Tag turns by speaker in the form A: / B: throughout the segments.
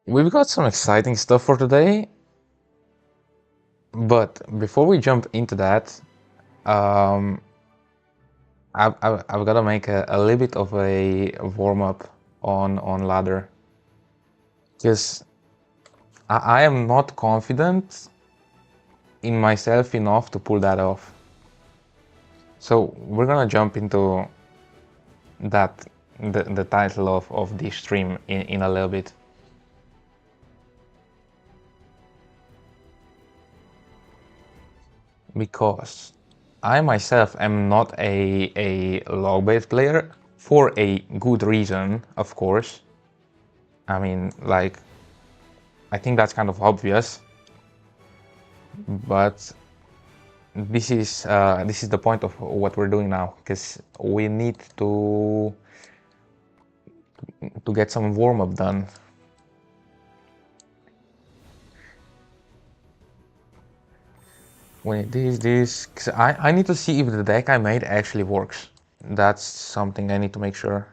A: We've got some exciting stuff for today, but before we jump into that, um, I've got to make a little bit of a warm up on ladder because I am not confident in myself enough to pull that off. So we're gonna jump into that the title of this stream in a little bit. Because I myself am not a log-based player for a good reason, of course. I mean, like, I think that's kind of obvious, but this is the point of what we're doing now, because we need to get some warm-up done. Wait, cause I need to see if the deck I made actually works. That's something I need to make sure.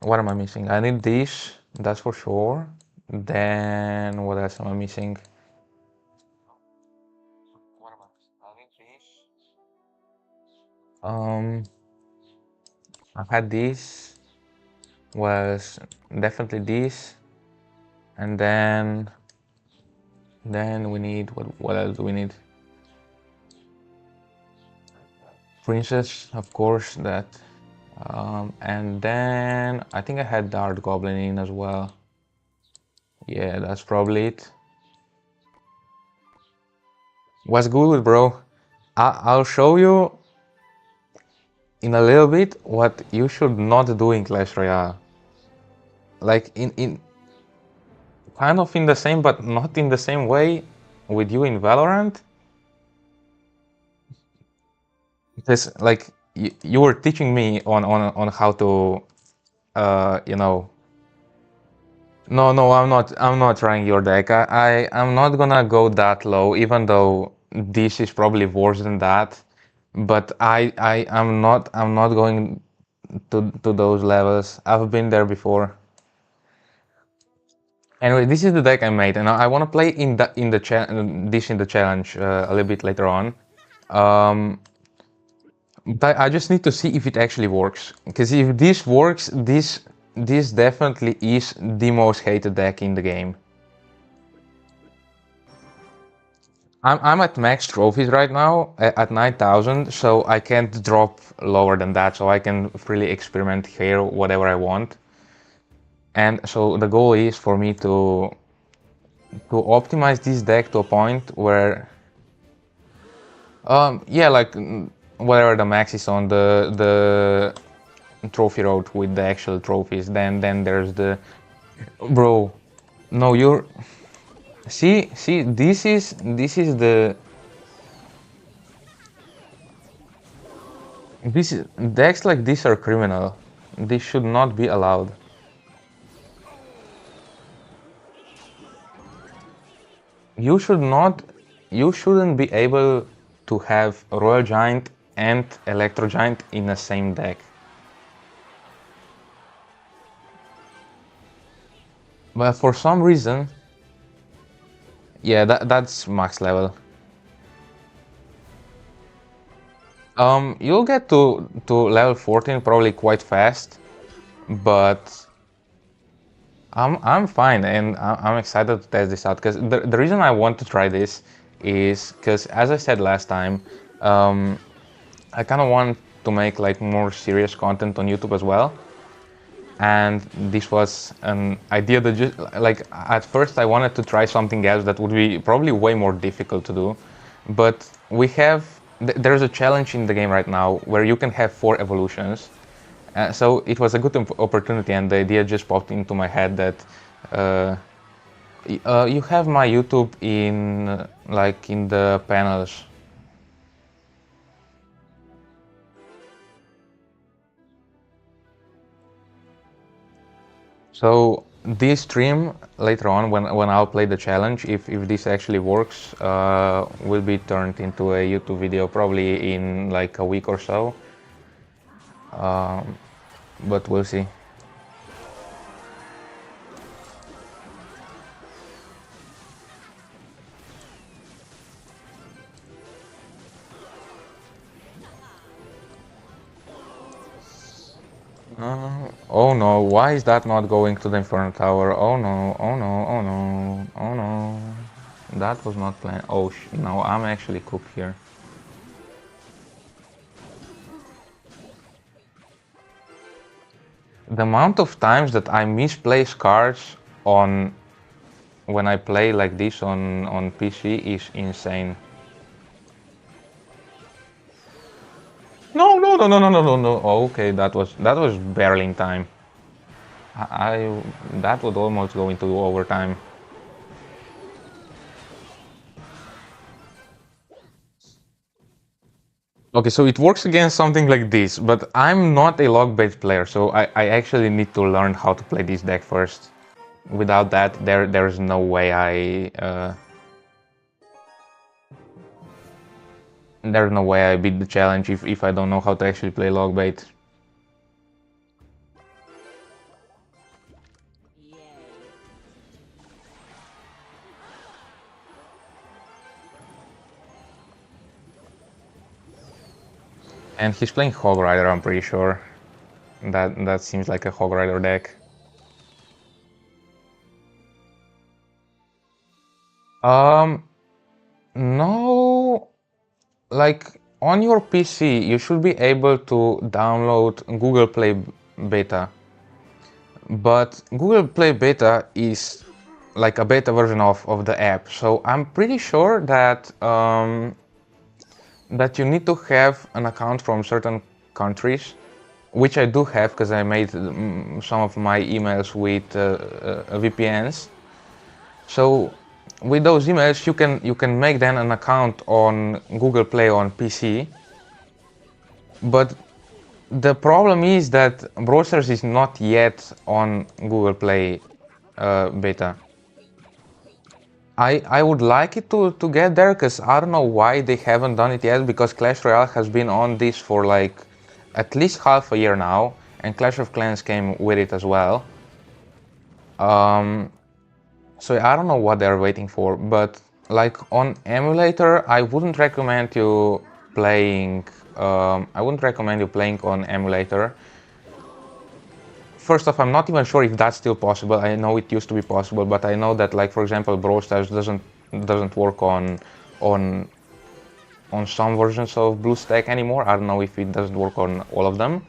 A: What am I missing? I need this, that's for sure. Then what else am I missing? What am I missing? I need this. I had this, was definitely this, and then we need what else do we need? Princess, of course, that. And then I think I had Dart Goblin in as well. Yeah, that's probably it. What's good, bro? I'll show you in a little bit what you should not do in Clash Royale. Like in kind of in the same, but not in the same way with you in Valorant. Because like you were teaching me on how to, you know. No, I'm not trying your deck. I'm not gonna go that low, even though this is probably worse than that. But I'm not going to those levels. I've been there before. Anyway, this is the deck I made, and I want to play this in the challenge a little bit later on. Um, but I just need to see if it actually works. Because if this works, this definitely is the most hated deck in the game. I'm at max trophies right now at 9,000, so I can't drop lower than that. So I can freely experiment here whatever I want. And so the goal is for me to optimize this deck to a point where, yeah, like whatever the max is on the trophy road with the actual trophies. Then there's the bro. No, you're see. This is the this is decks like this are criminal. This should not be allowed. You should not. You shouldn't be able to have Royal Giant and Electro Giant in the same deck. But for some reason, yeah, that's max level. You'll get to level 14 probably quite fast, but I'm fine and I'm excited to test this out because the reason I want to try this is because, as I said last time, um, I kind of want to make like more serious content on YouTube as well. And this was an idea that just like at first I wanted to try something else that would be probably way more difficult to do, but we have there's a challenge in the game right now where you can have 4 evolutions. So it was a good opportunity, and the idea just popped into my head that uh, you have my YouTube in like in the panels. So this stream later on, when I'll play the challenge, if this actually works, will be turned into a YouTube video probably in like a week or so. But we'll see. Oh no, why is that not going to the Inferno Tower? Oh no, oh no, oh no, oh no. That was not planned. Oh no, I'm actually cooked here. The amount of times that I misplace cards on when I play like this on PC is insane. No, no, no, no, no, no, no, no. Okay, that was barely in time. I that would almost go into overtime. Okay, so it works against something like this, but I'm not a log-based player, so I actually need to learn how to play this deck first. Without that, there's no way there's no way I beat the challenge if I don't know how to actually play log bait. And he's playing Hog Rider, I'm pretty sure. That seems like a Hog Rider deck. No, like on your PC, you should be able to download Google Play Beta. But Google Play Beta is like a beta version of the app. So I'm pretty sure that you need to have an account from certain countries, which I do have because I made some of my emails with VPNs. So with those emails, you can make then an account on Google Play on PC. But the problem is that Browsers is not yet on Google Play beta. I would like it to get there because I don't know why they haven't done it yet, because Clash Royale has been on this for like at least half a year now, and Clash of Clans came with it as well. So I don't know what they're waiting for, but like on emulator, I wouldn't recommend you playing. I wouldn't recommend you playing on emulator. First off, I'm not even sure if that's still possible. I know it used to be possible, but I know that, like for example, Brawl Stars doesn't work on some versions of BlueStack anymore. I don't know if it doesn't work on all of them.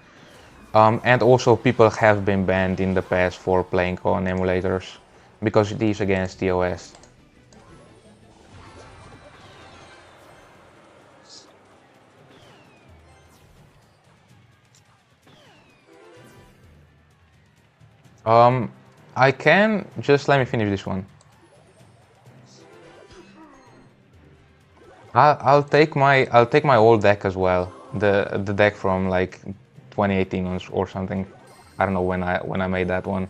A: And also, people have been banned in the past for playing on emulators because it is against TOS. I can just let me finish this one. I'll take my old deck as well, the deck from like 2018 or something. I don't know when I made that one,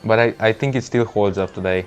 A: but I think it still holds up today.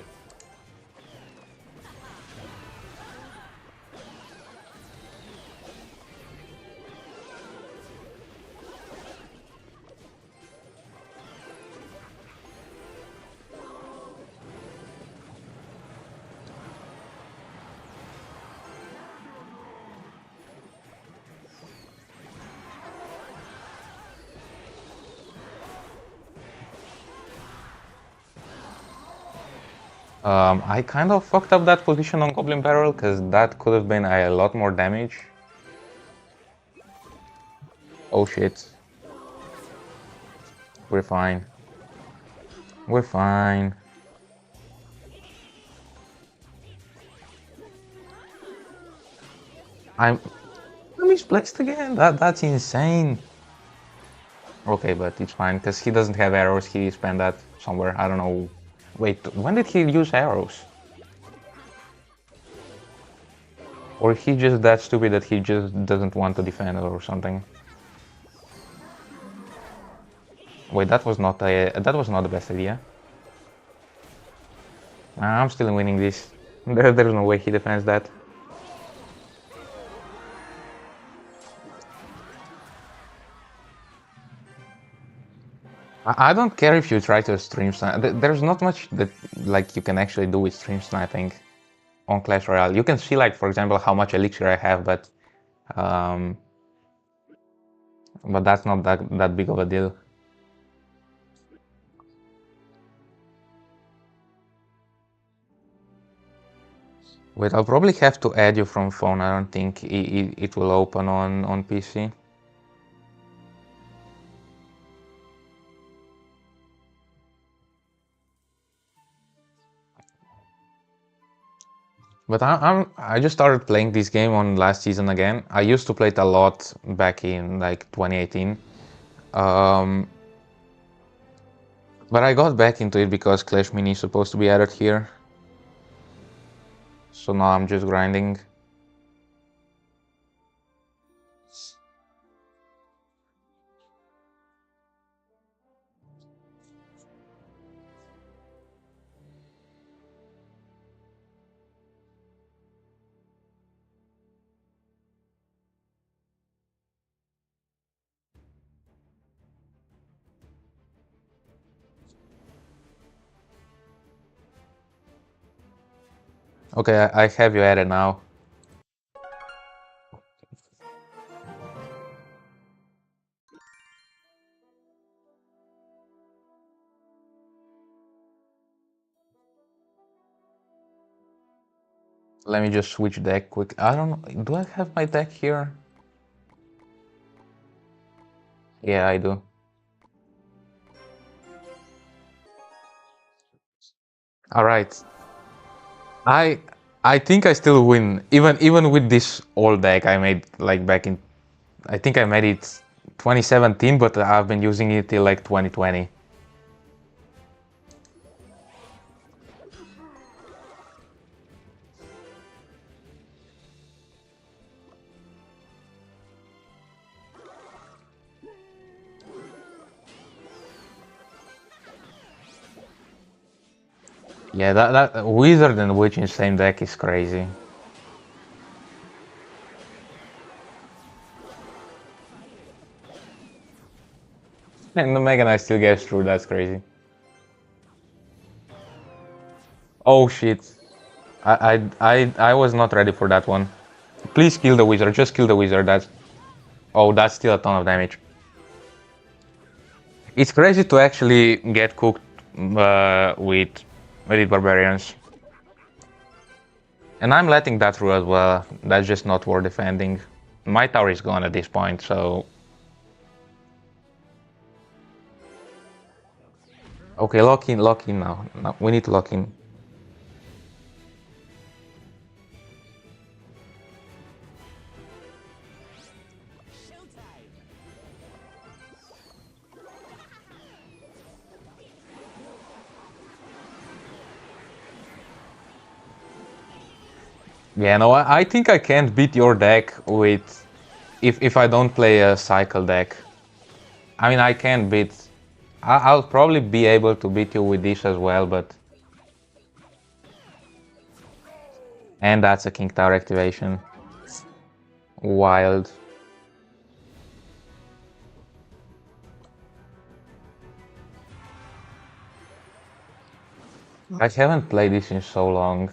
A: I kind of fucked up that position on Goblin Barrel because that could have been a lot more damage. Oh shit. We're fine. We're fine. I'm misplaced again. That's insane. Okay, but it's fine because he doesn't have arrows. He spent that somewhere. I don't know. Wait, when did he use arrows? Or he just that stupid that he just doesn't want to defend or something? Wait, that was not the best idea. I'm still winning this. There's no way he defends that. I don't care if you try to stream snipe. There's not much that like you can actually do with stream sniping on Clash Royale. You can see like, for example, how much elixir I have, um, but that's not that big of a deal. Wait, I'll probably have to add you from phone. I don't think it will open on PC. But I just started playing this game on last season again. I used to play it a lot back in like 2018. Um, but I got back into it because Clash Mini is supposed to be added here. So now I'm just grinding. Okay, I have you added now. Let me just switch deck quick. I don't know. Do I have my deck here? Yeah, I do. All right. I I think I still win. Even with this old deck I made like back in, I think I made it 2017, but I've been using it till like 2020. Yeah, that Wizard and Witch in same deck is crazy. And the Mega Knight still gets through, that's crazy. Oh shit. I was not ready for that one. Please kill the Wizard, just kill the Wizard, that's... Oh, that's still a ton of damage. It's crazy to actually get cooked with it Barbarians. And I'm letting that through as well. That's just not worth defending. My tower is gone at this point, so... Okay, lock in now. No, we need to lock in. Yeah, no, I think I can't beat your deck with... If I don't play a cycle deck. I mean, I can beat... I'll probably be able to beat you with this as well, but... And that's a King Tower activation. Wild. I haven't played this in so long.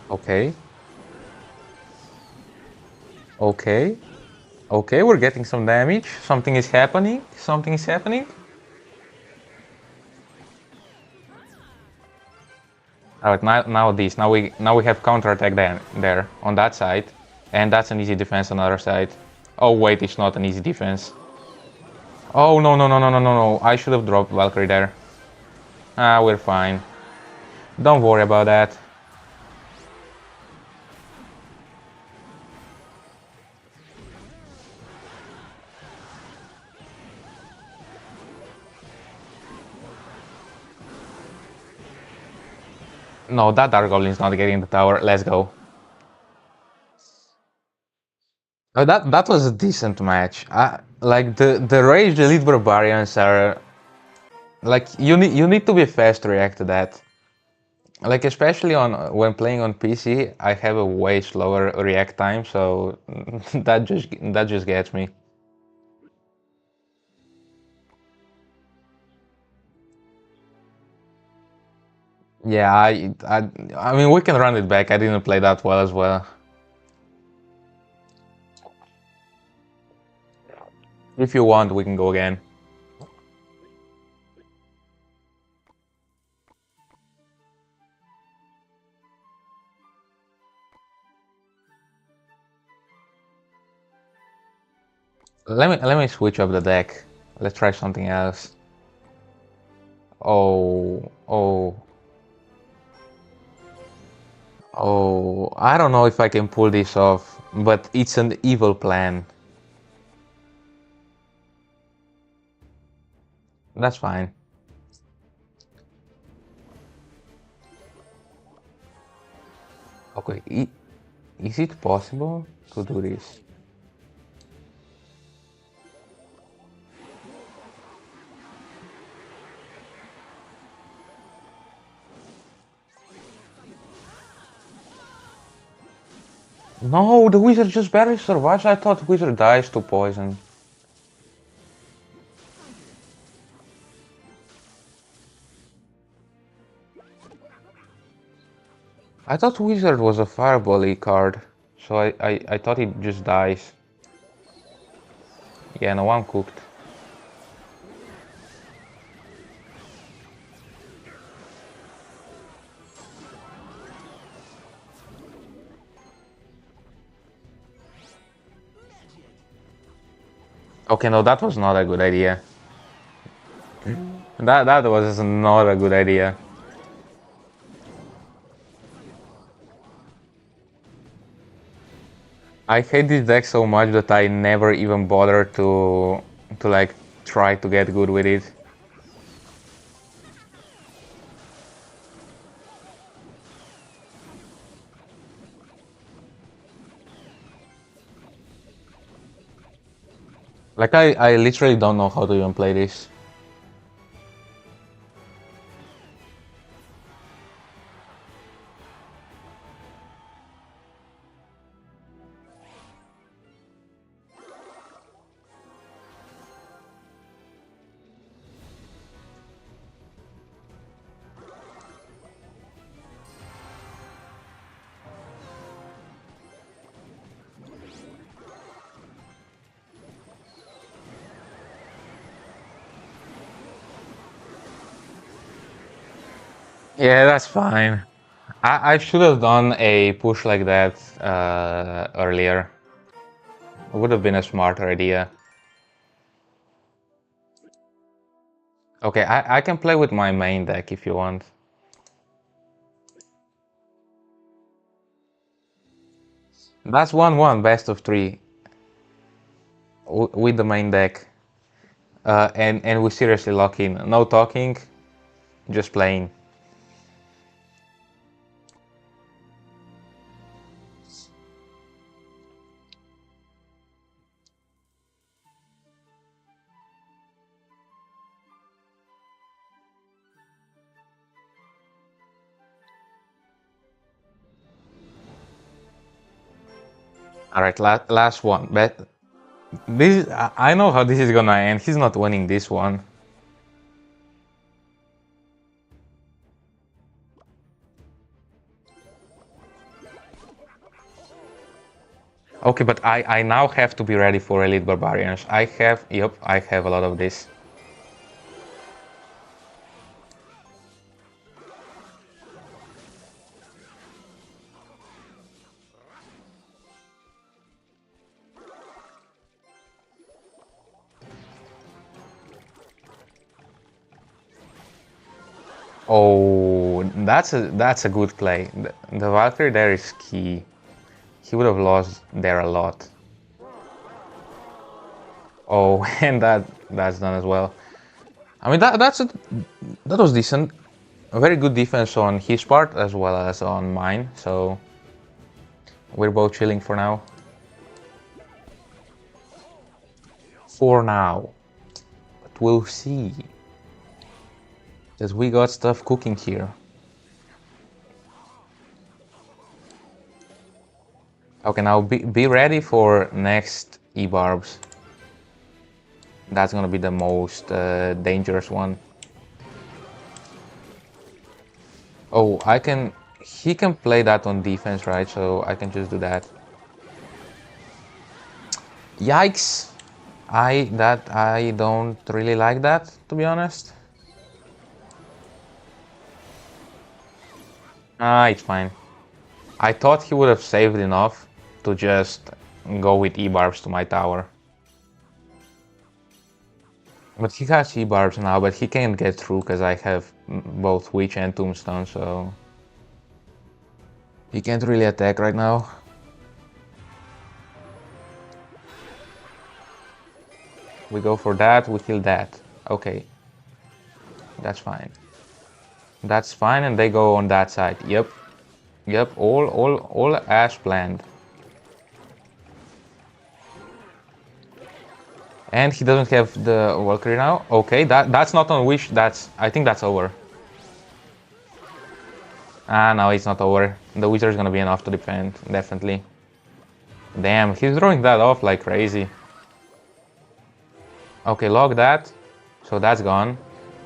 A: Okay. Okay. Okay, we're getting some damage. Something is happening. Something is happening. Alright, now this. Now we have counterattack there on that side. And that's an easy defense on the other side. Oh wait, it's not an easy defense. Oh no no no no no no no. I should have dropped Valkyrie there. Ah, we're fine. Don't worry about that. No, that Dark Goblin's not getting the tower. Let's go. Oh, that was a decent match. Like the Rage Elite Barbarians are like you need to be fast to react to that. Like especially on when playing on PC, I have a way slower react time, so that just gets me. Yeah, I mean we can run it back. I didn't play that well as well. If you want, we can go again. Let me switch up the deck. Let's try something else. Oh, oh, oh. I don't know if I can pull this off, but it's an evil plan. That's fine. Okay, is it possible to do this? No, the wizard just barely survives. I thought wizard dies to poison. I thought wizard was a fireball card, so I thought it just dies. Yeah, no, I'm cooked. Okay, no, that was not a good idea. That was not a good idea. I hate this deck so much that I never even bother to like try to get good with it. Like I literally don't know how to even play this. Yeah, that's fine. I should have done a push like that earlier. It would have been a smarter idea. Okay, I can play with my main deck if you want. That's 1-1, best of three with the main deck. And we seriously lock in. No talking, just playing. All right, last one. But this, I know how this is gonna end. He's not winning this one. Okay, but I now have to be ready for Elite Barbarians. Yep, I have a lot of this. Oh, that's a good play. The Valkyrie there is key. He would have lost there a lot. Oh, and that's done as well. I mean that was decent. A very good defense on his part as well as on mine. So we're both chilling for now. for now. But we'll see. Because we got stuff cooking here. Okay, now be ready for next E-Barbs. That's gonna be the most dangerous one. Oh, he can play that on defense, right? So I can just do that. Yikes! I don't really like that, to be honest. Ah, it's fine. I thought he would have saved enough to just go with E-Barbs to my tower. But he has E-Barbs now, but he can't get through because I have both Witch and Tombstone, so... He can't really attack right now. We go for that, we kill that. Okay. That's fine. That's fine, and they go on that side. Yep. Yep, all as planned. And he doesn't have the Valkyrie now. Okay, that's not on Wish, I think that's over. Ah, no, it's not over. The Wizard is gonna be enough to defend, definitely. Damn, he's throwing that off like crazy. Okay, log that. So that's gone.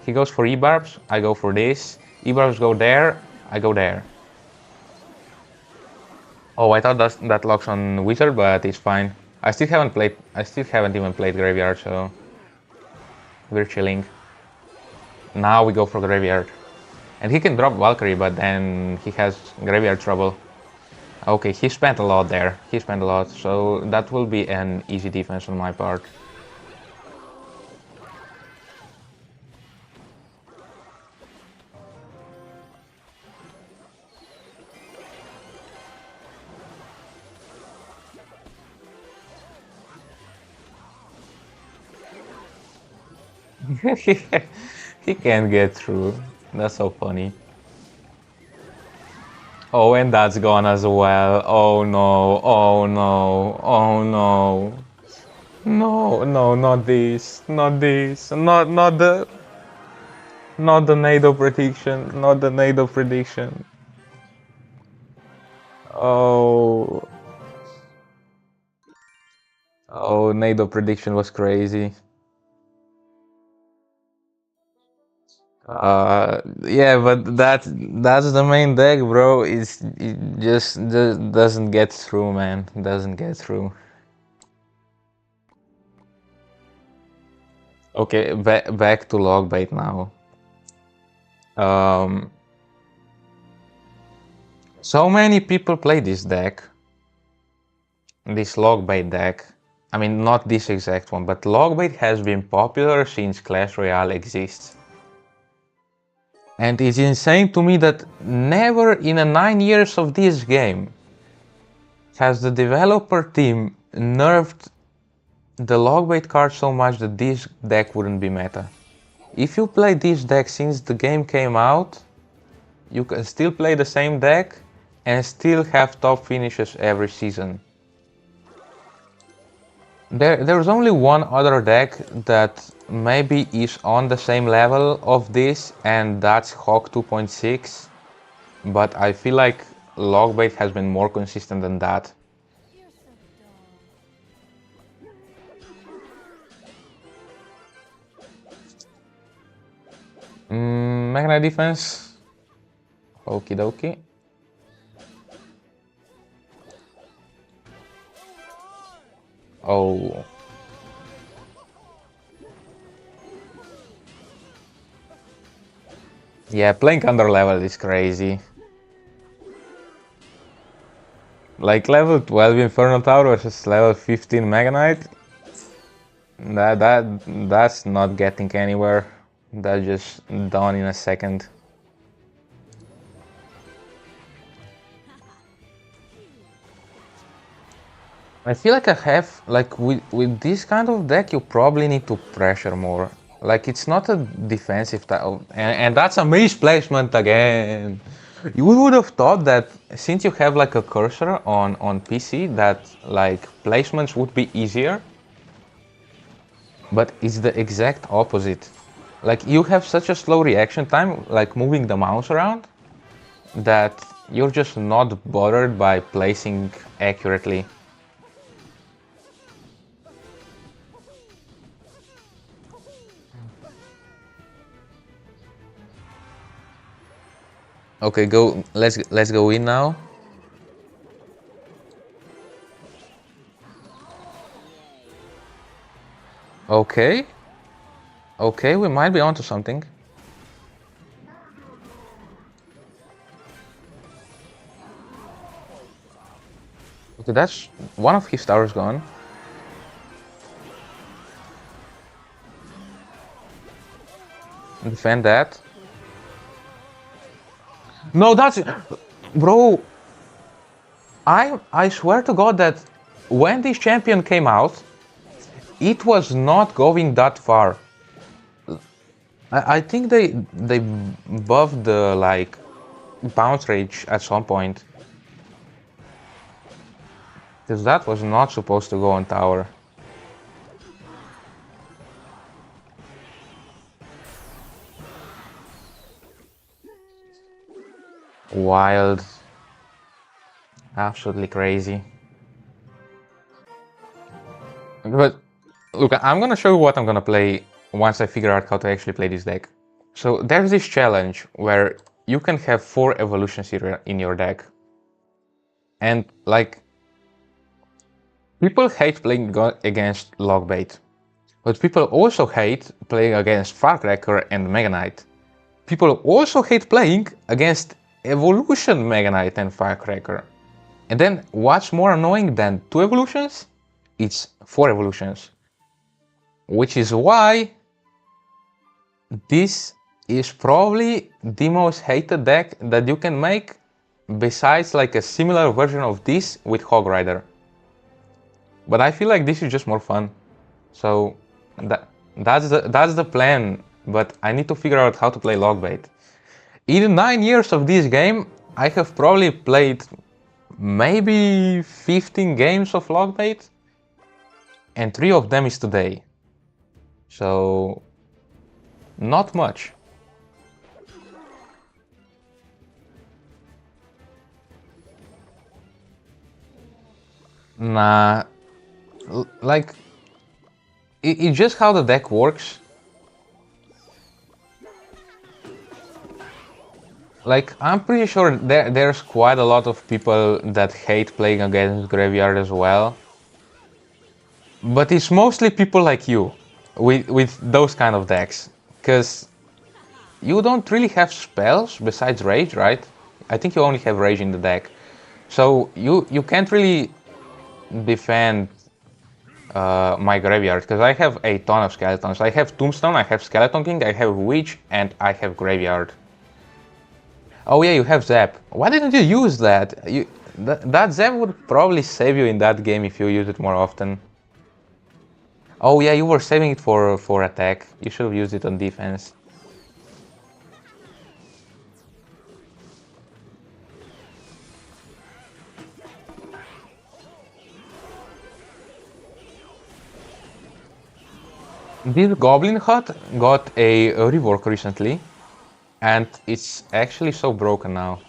A: He goes for E-Barbs, I go for this. E-Barbs go there, I go there. Oh, I thought that locks on Wizard, but it's fine. I still haven't even played Graveyard, so we're chilling. Now we go for Graveyard. And he can drop Valkyrie, but then he has Graveyard trouble. Okay, he spent a lot there. He spent a lot, so that will be an easy defense on my part. He can't get through. That's so funny. Oh, and that's gone as well. Oh no, oh no, oh no. No, no, not this, not this, not the NATO prediction, not the NATO prediction. Oh, oh, NATO prediction was crazy. Yeah, but that's the main deck, bro. It just doesn't get through, man. Doesn't get through. Okay, back to log bait now. Um, so many people play this deck, this log bait deck. I mean, not this exact one, but log bait has been popular since Clash Royale exists. And it's insane to me that never in the 9 years of this game has the developer team nerfed the logbait card so much that this deck wouldn't be meta. If you play this deck since the game came out, you can still play the same deck and still have top finishes every season. There's only one other deck that maybe is on the same level of this, and that's Hawk 2.6, but I feel like Logbait has been more consistent than that. Mega Knight defense. Okie dokie. Oh. Yeah, playing under level is crazy. Like level 12 Inferno Tower versus level 15 Mega Knight. That's not getting anywhere. That's just done in a second. I feel like with this kind of deck, you probably need to pressure more. Like, it's not a defensive type, and that's a misplacement again. You would have thought that since you have like a cursor on PC, that like placements would be easier. but it's the exact opposite. Like you have such a slow reaction time, like moving the mouse around, that you're just not bothered by placing accurately. Okay, go. Let's go in now. Okay, okay, we might be onto something. Okay, that's one of his towers gone. Defend that. No, that's bro. I swear to God that when this champion came out, it was not going that far. I think they buffed the like bounce rate at some point, because that was not supposed to go on tower. Wild, absolutely crazy. But look, I'm gonna show you what I'm gonna play once I figure out how to actually play this deck. So there's this challenge where you can have 4 evolutions in your deck. And like, people hate playing against Logbait. But people also hate playing against Firecracker and Mega Knight. People also hate playing against Evolution Mega Knight and Firecracker. And then what's more annoying than 2 evolutions? It's 4 evolutions. Which is why this is probably the most hated deck that you can make, besides like a similar version of this with Hog Rider. But I feel like this is just more fun. So that's the plan, but I need to figure out how to play Logbait. In 9 years of this game, I have probably played maybe 15 games of Logbait, and 3 of them is today. So not much. Nah, like, it's just how the deck works. Like, I'm pretty sure there's quite a lot of people that hate playing against Graveyard as well. But it's mostly people like you with those kind of decks. Because you don't really have spells besides Rage, right? I think you only have Rage in the deck. So you can't really defend my Graveyard, because I have a ton of skeletons. I have Tombstone, I have Skeleton King, I have Witch, and I have Graveyard. Oh yeah, you have Zap. Why didn't you use that? That Zap would probably save you in that game if you use it more often. Oh yeah, you were saving it for attack. You should have used it on defense. This Goblin Hut got a rework recently, and it's actually so broken now.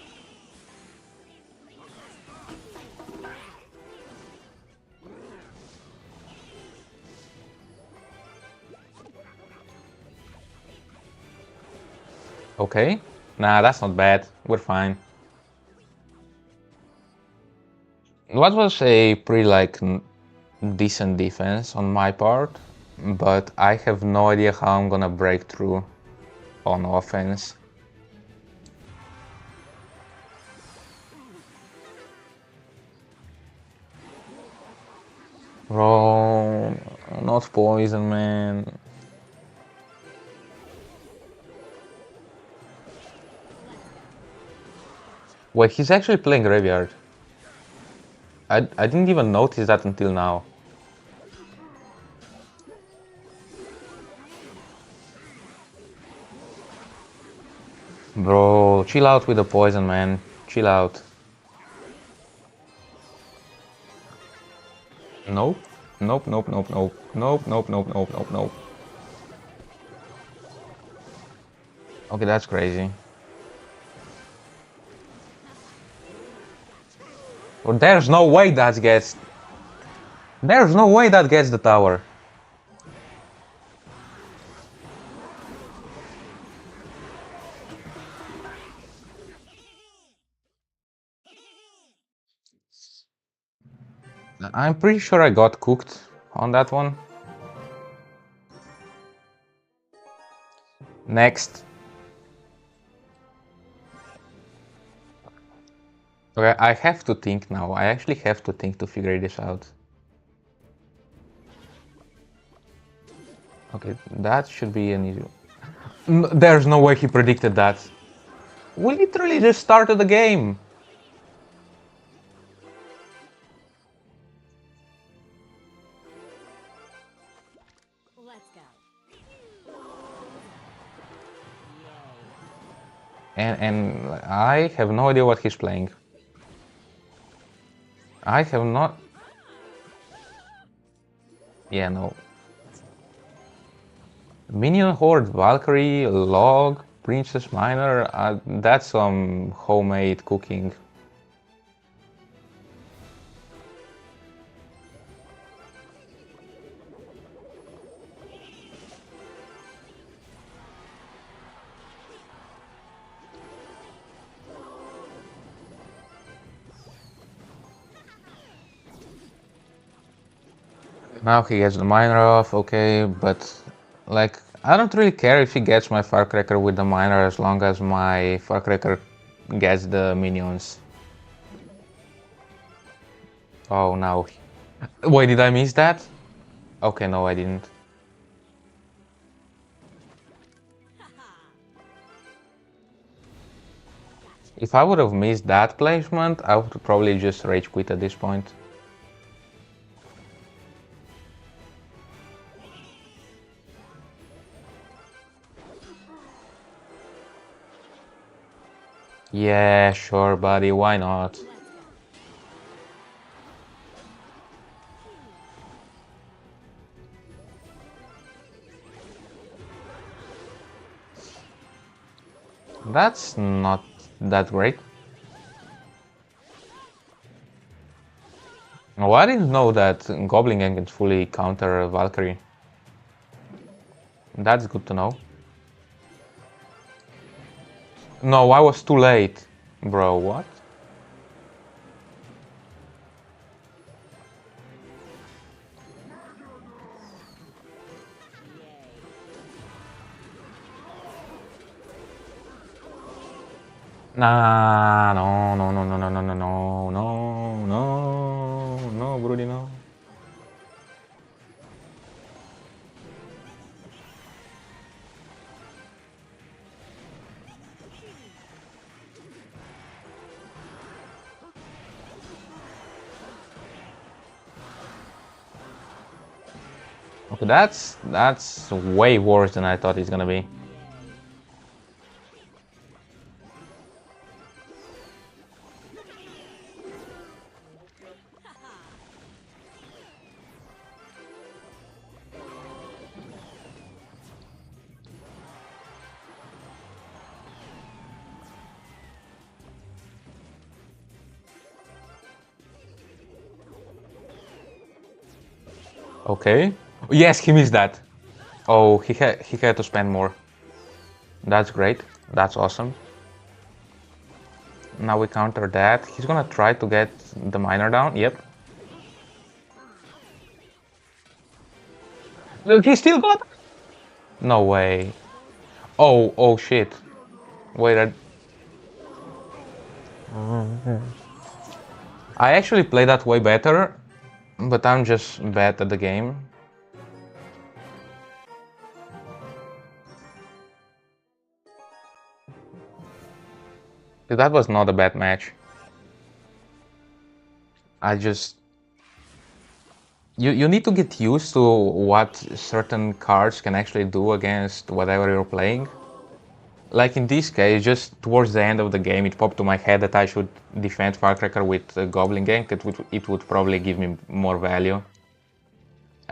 A: Okay, nah, that's not bad. We're fine. What was a pretty like decent defense on my part, but I have no idea how I'm gonna break through on offense. Bro, not poison, man. Wait, he's actually playing Graveyard. I didn't even notice that until now. Bro, chill out with the poison, man. Chill out. Nope. Nope, nope, nope, nope, nope, nope, nope, nope, nope, nope. Okay, that's crazy. Well, there's no way that gets... There's no way that gets the tower. I'm pretty sure I got cooked on that one. Next. Okay, I have to think now. I actually have to think to figure this out. Okay, that should be an easy... There's no way he predicted that. We literally just started the game.
B: Let's go.
A: And I have no idea what he's playing. I have not... Yeah, no. Minion Horde, Valkyrie, Log, Princess Minor, that's some homemade cooking. Now he gets the miner off, okay, but like I don't really care if he gets my firecracker with the miner as long as my firecracker gets the minions. Oh no. Wait, did I miss that? Okay, no, I didn't. If I would have missed that placement, I would probably just rage quit at this point. Yeah, sure, buddy, why not? That's not that great. Oh, I didn't know that Goblin Gang can fully counter Valkyrie. That's good to know. No, I was too late. Bro, what? Nah, no, no, no, no, no, no, no, no, no, no, no, Brody, no. Okay, that's way worse than I thought it's gonna be. Okay. Yes, he missed that. Oh, he had to spend more. That's great. That's awesome. Now we counter that. He's gonna try to get the miner down. Yep. Look, he still got... No way. Oh, oh shit. Wait, I actually play that way better, but I'm just bad at the game. That was not a bad match. I just... You need to get used to what certain cards can actually do against whatever you're playing. Like in this case, just towards the end of the game, it popped to my head that I should defend Firecracker with Goblin Gang. It would probably give me more value.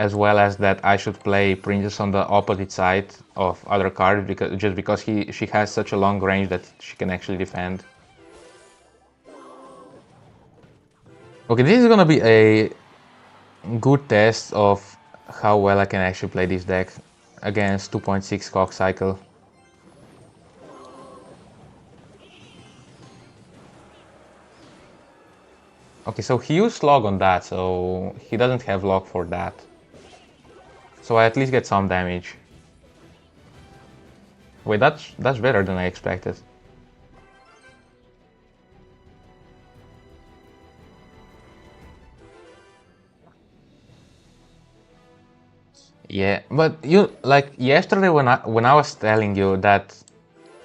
A: as well as that I should play Princess on the opposite side of other cards because she has such a long range that she can actually defend. Okay, this is gonna be a good test of how well I can actually play this deck against 2.6 clock cycle. Okay, so he used log on that, so he doesn't have log for that. So I at least get some damage. Wait, that's better than I expected. Yeah, but you like yesterday when I was telling you that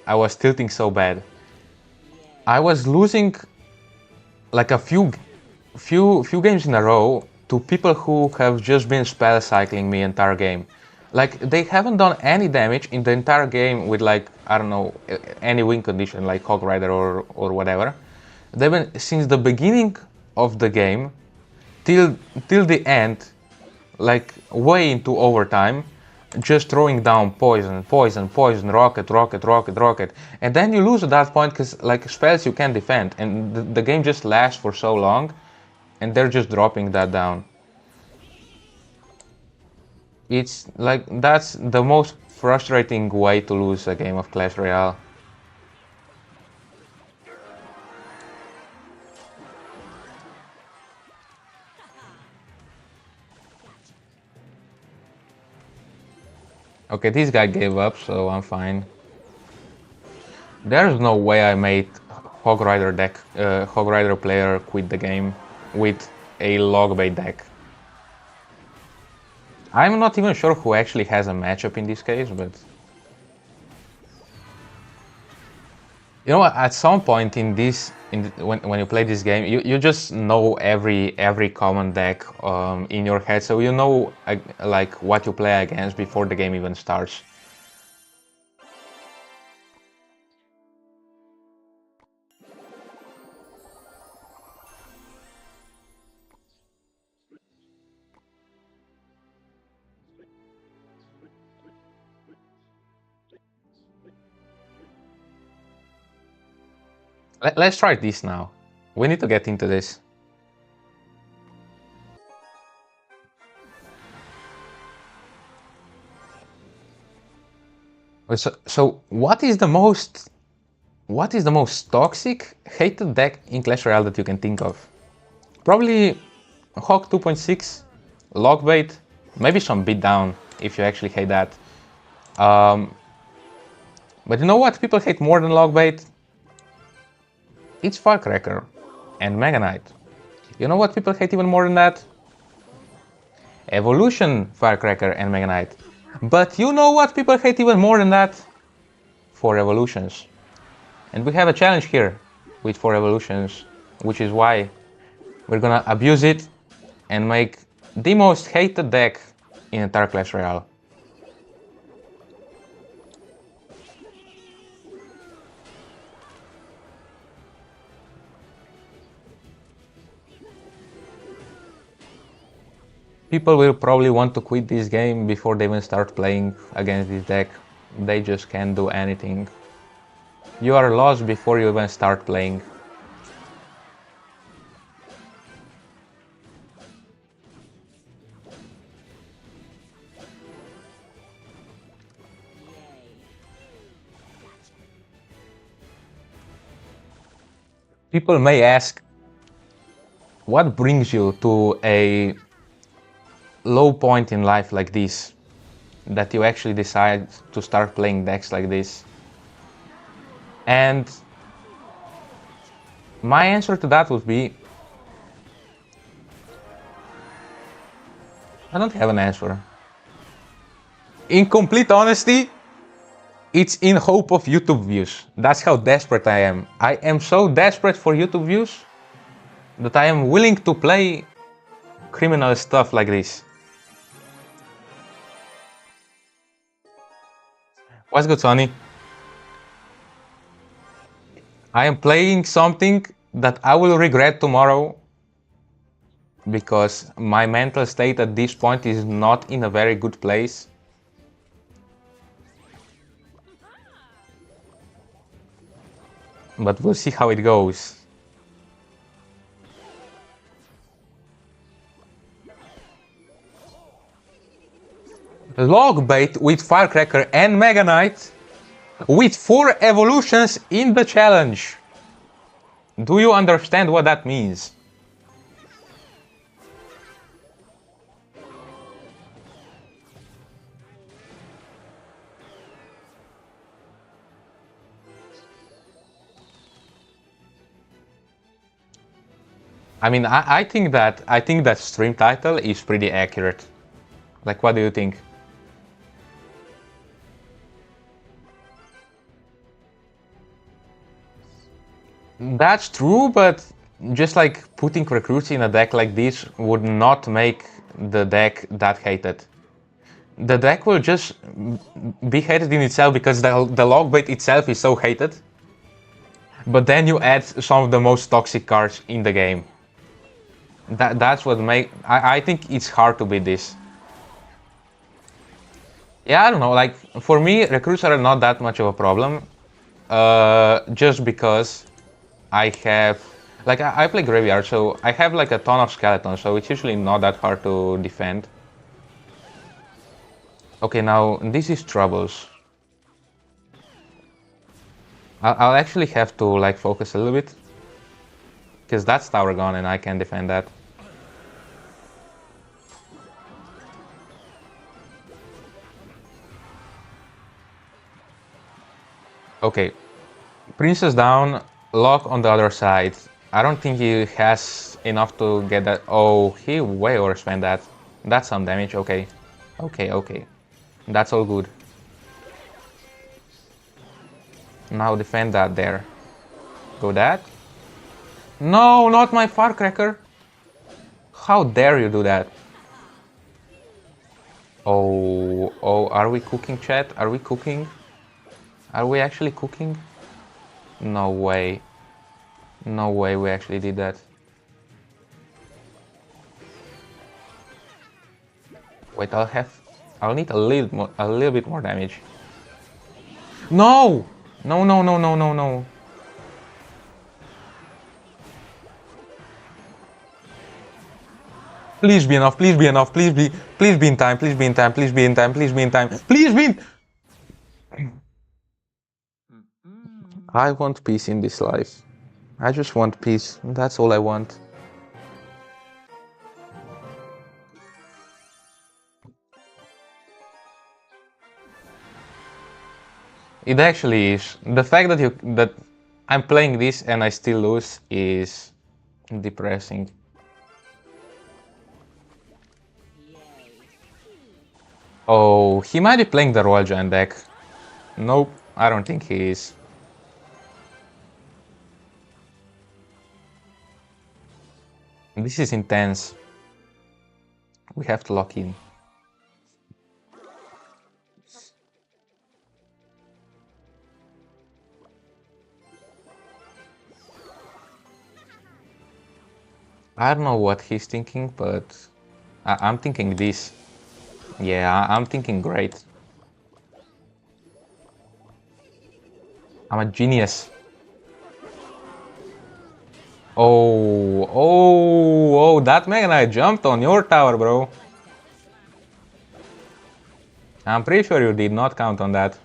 A: I was tilting so bad, I was losing like a few games in a row to people who have just been spell cycling me entire game. Like they haven't done any damage in the entire game with like I don't know any win condition like Hog Rider or whatever. They've been since the beginning of the game till the end, like way into overtime, just throwing down poison, poison, poison, rocket, rocket, rocket, rocket, and then you lose at that point because like spells you can't defend, and the game just lasts for so long, and they're just dropping that down. It's like that's the most frustrating way to lose a game of Clash Royale. Okay, this guy gave up, so I'm fine. There's no way I made Hog Rider player quit the game with a log bait deck. I'm not even sure who actually has a matchup in this case, but you know what? At some point in this, when you play this game, you just know every common deck in your head, so you know like what you play against before the game even starts. Let's try this now. We need to get into this. So what is the most toxic, hated deck in Clash Royale that you can think of? Probably Hawk 2.6, Lockbait, maybe some Beatdown if you actually hate that. But you know what people hate more than Lockbait? It's Firecracker and Mega Knight. You know what people hate even more than that? Evolution, Firecracker and Mega Knight. But you know what people hate even more than that? 4 Evolutions. And we have a challenge here with 4 Evolutions, which is why we're gonna abuse it and make the most hated deck in entire Clash Royale. People will probably want to quit this game before they even start playing against this deck. They just can't do anything. You are lost before you even start playing. People may ask, what brings you to a low point in life like this, that you actually decide to start playing decks like this? And my answer to that would be, I don't have an answer. In complete honesty, it's in hope of YouTube views. That's how desperate I am. I am so desperate for YouTube views that I am willing to play criminal stuff like this. What's good, Sonny? I am playing something that I will regret tomorrow because my mental state at this point is not in a very good place. But we'll see how it goes. Log bait with Firecracker and Mega Knight with 4 evolutions in the challenge. Do you understand what that means? I mean, I think that stream title is pretty accurate. Like, what do you think? That's true, but just like putting recruits in a deck like this would not make the deck that hated. The deck will just be hated in itself because the log bait itself is so hated. But then you add some of the most toxic cards in the game. That's what make I think it's hard to beat this. Yeah, I don't know. Like for me, recruits are not that much of a problem, just because I have like I play graveyard, so I have like a ton of skeletons, so it's usually not that hard to defend. Okay, now this is troubles. I'll actually have to like focus a little bit, because that's tower gone and I can defend that. Okay, princess down, lock on the other side. I don't think he has enough to get that. Oh, he way overspent that. That's some damage. Okay, okay. That's all good. Now defend that there. Go that. No, not my firecracker. How dare you do that? Oh, are we cooking, chat? Are we cooking? Are we actually cooking? No way. No way we actually did that. Wait, I'll need a little bit more damage. No! No. Please be enough, please be enough, please be in time, please be in time, please be in time, please be in time, please be in... I want peace in this life. I just want peace. That's all I want. It actually is. The fact that I'm playing this and I still lose is depressing. Oh, he might be playing the Royal Giant deck. Nope, I don't think he is. This is intense. We have to lock in. I don't know what he's thinking, but I'm thinking this. Yeah, I'm thinking great. I'm a genius. Oh, that Mega Knight jumped on your tower, bro. I'm pretty sure you did not count on that.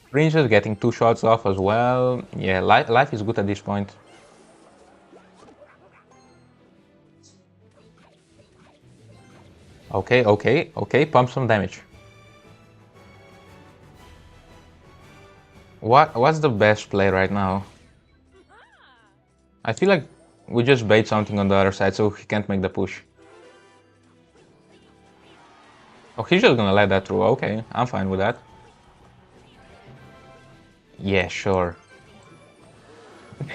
A: Princess getting 2 shots off as well. Yeah, life is good at this point. Okay, pump some damage. What's the best play right now? I feel like we just bait something on the other side so he can't make the push. Oh, he's just gonna let that through. Okay, I'm fine with that. Yeah, sure.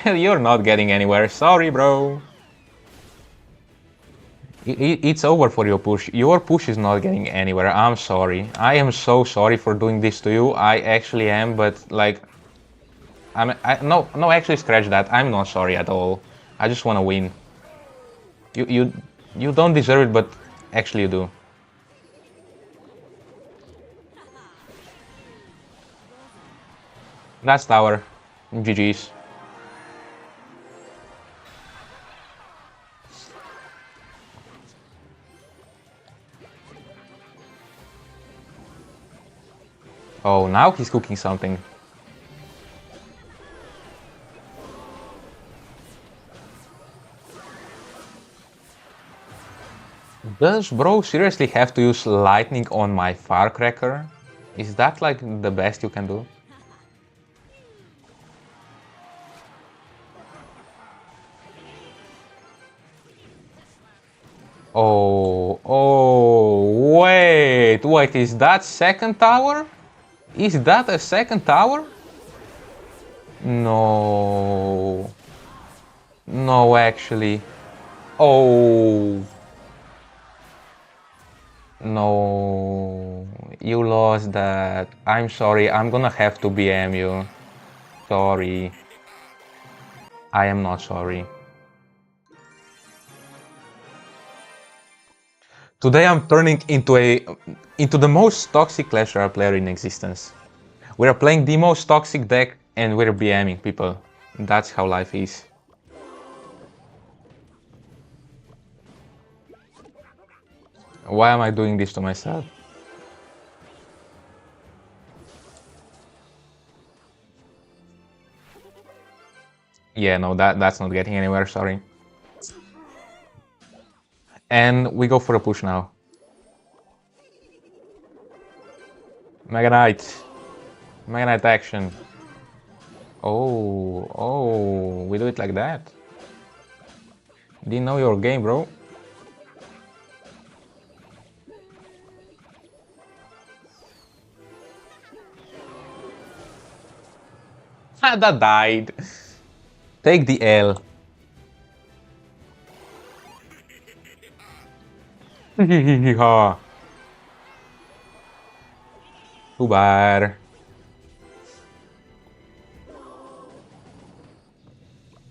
A: You're not getting anywhere. Sorry, bro. It's over for your push. Your push is not getting anywhere. I'm sorry. I am so sorry for doing this to you. I actually am, but like, No, actually, scratch that. I'm not sorry at all. I just want to win. You, you, you don't deserve it, but actually you do. That's tower. GG's. Oh, now he's cooking something. Does bro seriously have to use lightning on my firecracker? Is that like the best you can do? Wait, is that second tower? Is that a second tower? No, no, actually. Oh, no, you lost that. I'm sorry, I'm gonna have to BM you. Sorry, I am not sorry. Today I'm turning into the most toxic Clash Royale player in existence. We're playing the most toxic deck and we're BMing people. That's how life is. Why am I doing this to myself? Yeah, no, that's not getting anywhere, sorry. And we go for a push now. Mega Knight. Mega Knight action. Oh, we do it like that. Didn't know your game, bro. Ah, that died. Take the L. Too bad.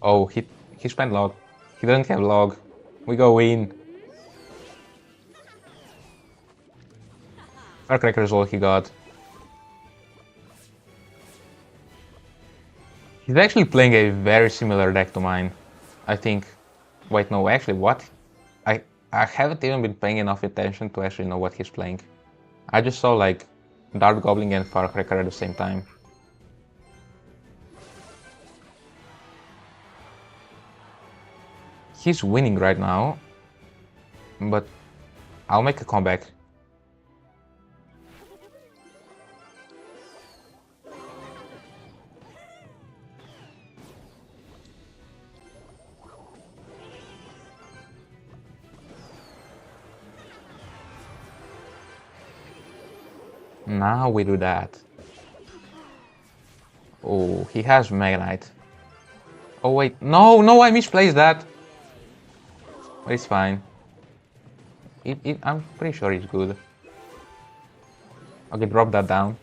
A: Oh, he spent log. He doesn't have log. We go in. Firecracker is all he got. He's actually playing a very similar deck to mine. I think. Wait, no, actually, what? I I haven't even been paying enough attention to actually know what he's playing. I just saw like Dart Goblin and Firecracker at the same time. He's winning right now, but I'll make a comeback. Now we do that. Oh, he has Mega Knight. Oh wait, no, I misplaced that. But it's fine. I'm pretty sure it's good. Okay, drop that down.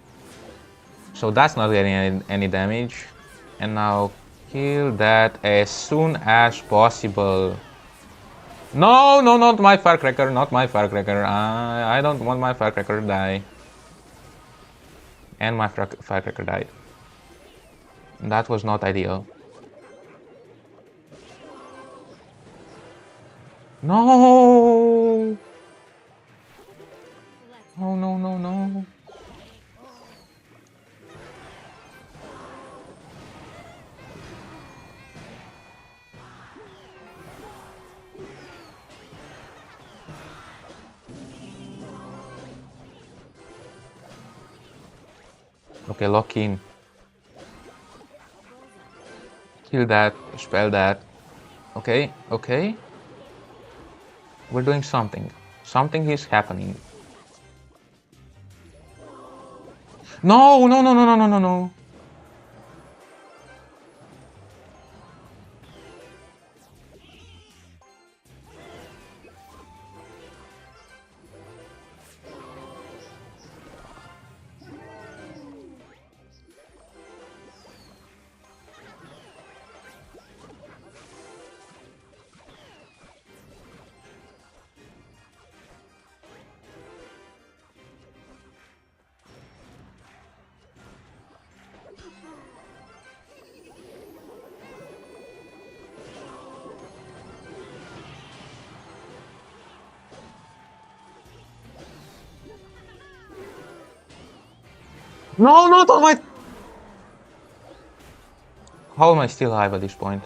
A: So that's not getting any damage. And now kill that as soon as possible. No, not my firecracker, not my firecracker. I don't want my firecracker to die. And my firecracker died. That was not ideal. No! No. Okay, lock in. Kill that, spell that. Okay. We're doing something. Something is happening. No. No, not on my... How am I still alive at this point?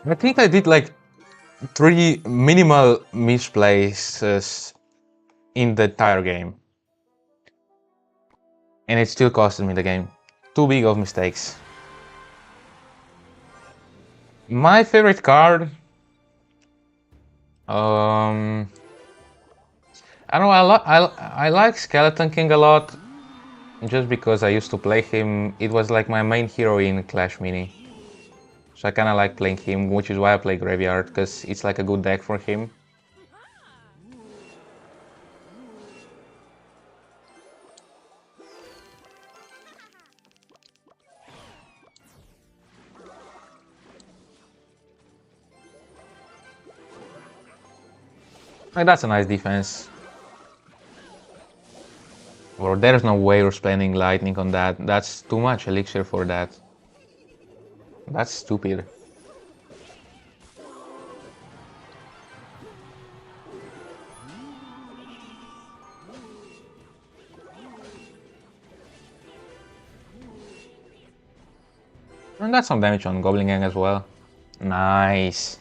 A: I think I did like 3 minimal misplaces in the entire game. And it still costed me the game. Too big of mistakes. My favorite card... Um, I don't know, I like Skeleton King a lot. Just because I used to play him, it was like my main hero in Clash Mini. So I kinda like playing him, which is why I play Graveyard, because it's like a good deck for him. Like, that's a nice defense. Or there's no way you're spending lightning on that. That's too much elixir for that. That's stupid. And that's some damage on Goblin Gang as well. Nice.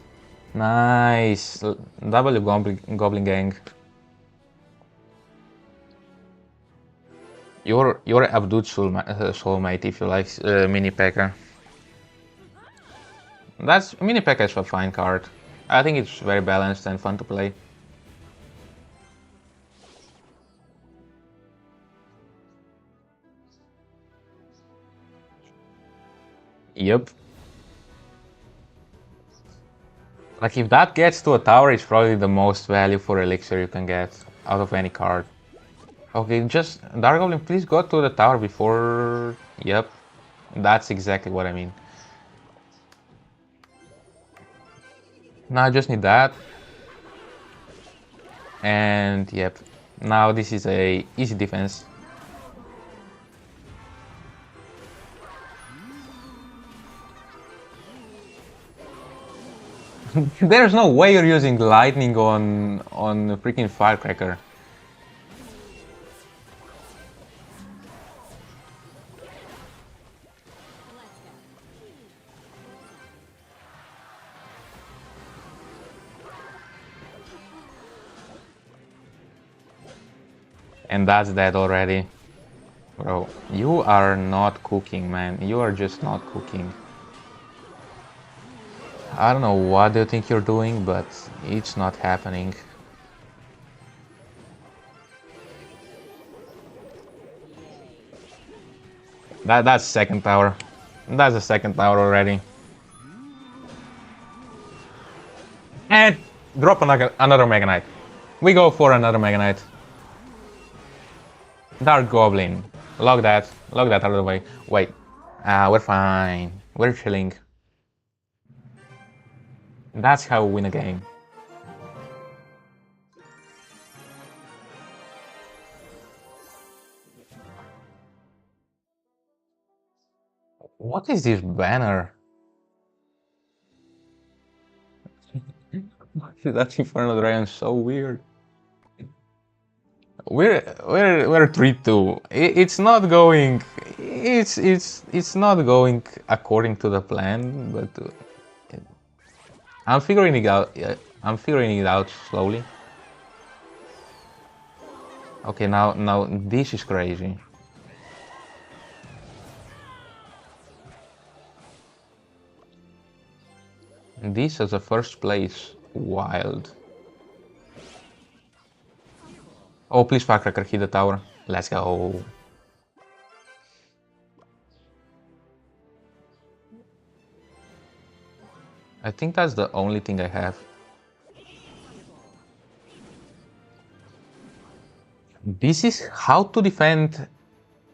A: Nice. W Goblin Gang. You're Abdul's soulmate if you like Mini P.E.K.K.A. That's Mini P.E.K.K.A is a fine card. I think it's very balanced and fun to play. Yep. Like if that gets to a tower, it's probably the most value for elixir you can get out of any card. Okay, just Dark Goblin, please go to the tower before... Yep, that's exactly what I mean. Now I just need that. And yep, now this is a easy defense. There's no way you're using lightning on a freaking firecracker. And that's dead already. Bro, you are not cooking, man. You are just not cooking. I don't know what you think you're doing, but it's not happening. That's second tower. That's the second tower already. And drop another Mega Knight. We go for another Mega Knight. Dark Goblin. Lock that. Lock that out of the way. Wait. We're fine. We're chilling. That's how we win a game. What is this banner? That Inferno Dragon so weird. We're 3-2. It's not going. It's not going according to the plan, but I'm figuring it out. I'm figuring it out slowly. Okay, now this is crazy. This as a first place, wild. Oh, please, Firecracker, hit the tower. Let's go. I think that's the only thing I have. This is how to defend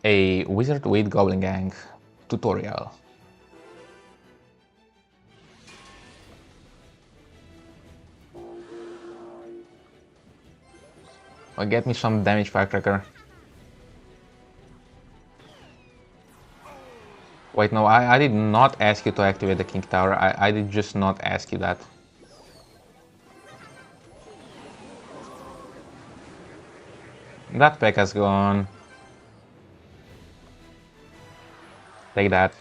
A: a Wizard with Goblin Gang tutorial. Or get me some damage, Firecracker. Wait, no, I did not ask you to activate the King Tower. I did just not ask you that. That pack has gone. Take that.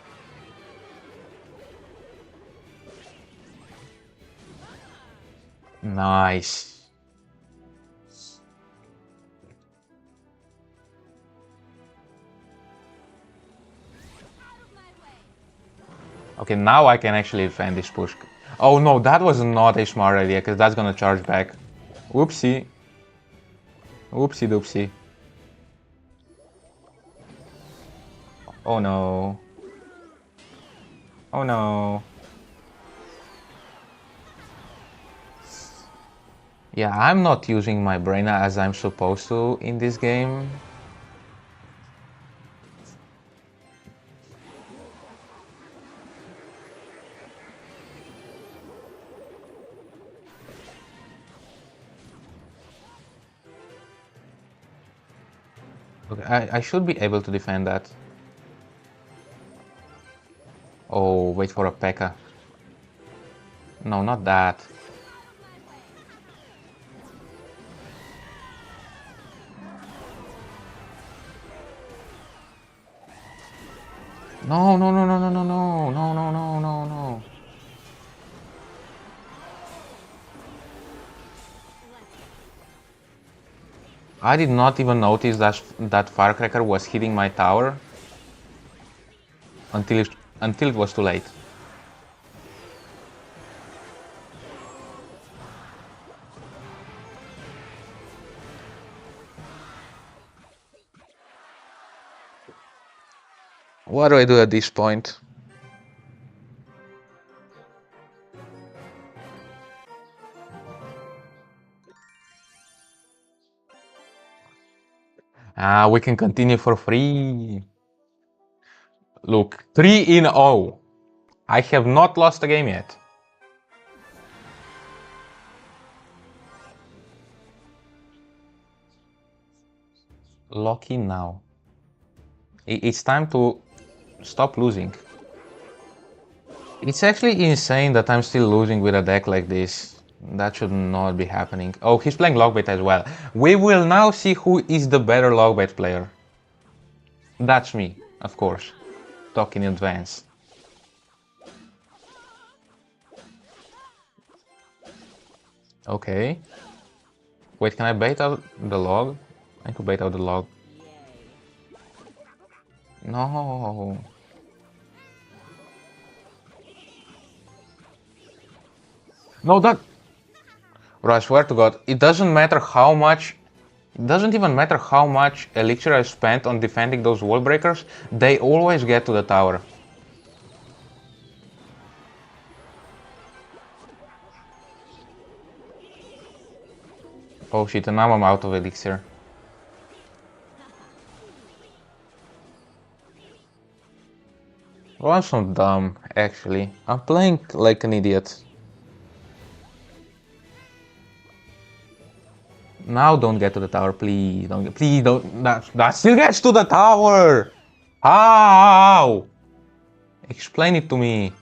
A: Nice. Okay, now I can actually defend this push. Oh no, that was not a smart idea, because that's gonna charge back. Whoopsie. Whoopsie doopsie. Oh no. Oh no. Yeah, I'm not using my brain as I'm supposed to in this game. Okay, I should be able to defend that. Oh, wait for a P.E.K.K.A. No, not that. No, no, no, no, no, no, no, no, no, no, no, no. I did not even notice that Firecracker was hitting my tower until it was too late. What do I do at this point? Ah, we can continue for free. Look, 3-0. I have not lost a game yet. Lock in now. It's time to stop losing. It's actually insane that I'm still losing with a deck like this. That should not be happening. Oh, he's playing Logbait as well. We will now see who is the better Logbait player. That's me, of course. Talk in advance. Okay. Wait, can I bait out the log? I need to bait out the log. No. No, that... Bro, I swear to God, it doesn't matter how much... It doesn't even matter how much elixir I spent on defending those wall breakers, they always get to the tower. Oh shit, and now I'm out of elixir. Well, I'm so dumb, actually. I'm playing like an idiot. Now don't get to the tower, please. Please don't. That still gets to the tower! How? Explain it to me.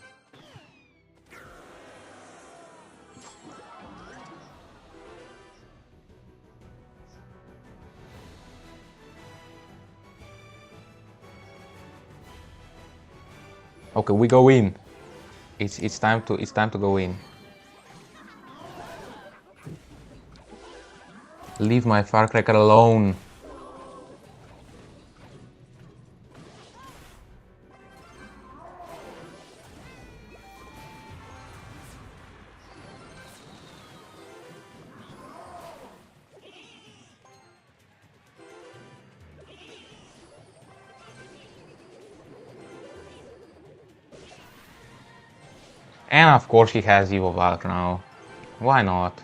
A: Okay, we go in. It's time to go in. Leave my firecracker alone. And of course he has Evo Valk now. Why not?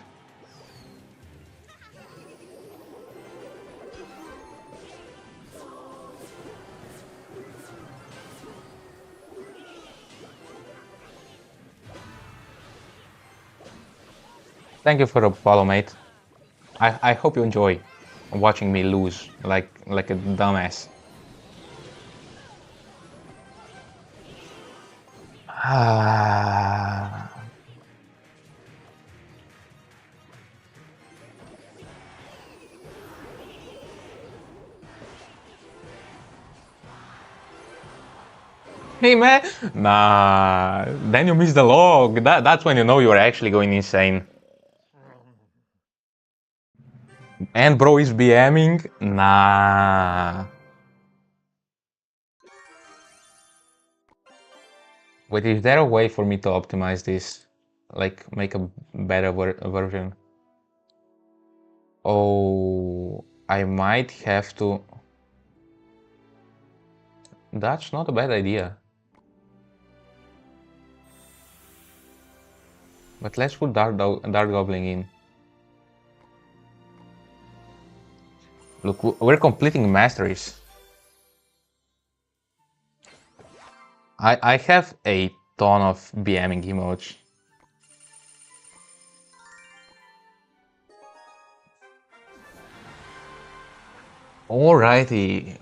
A: Thank you for the follow, mate. I hope you enjoy. watching me lose like a dumbass. Ah. Hey man, nah. Then you miss the log. That's when you know you're actually going insane. And bro is BMing? Nah. Wait, is there a way for me to optimize this? Like, make a better version? Oh, I might have to... That's not a bad idea. But let's put Dark Goblin in. Look, we're completing masteries. I have a ton of BMing emotes. Alrighty.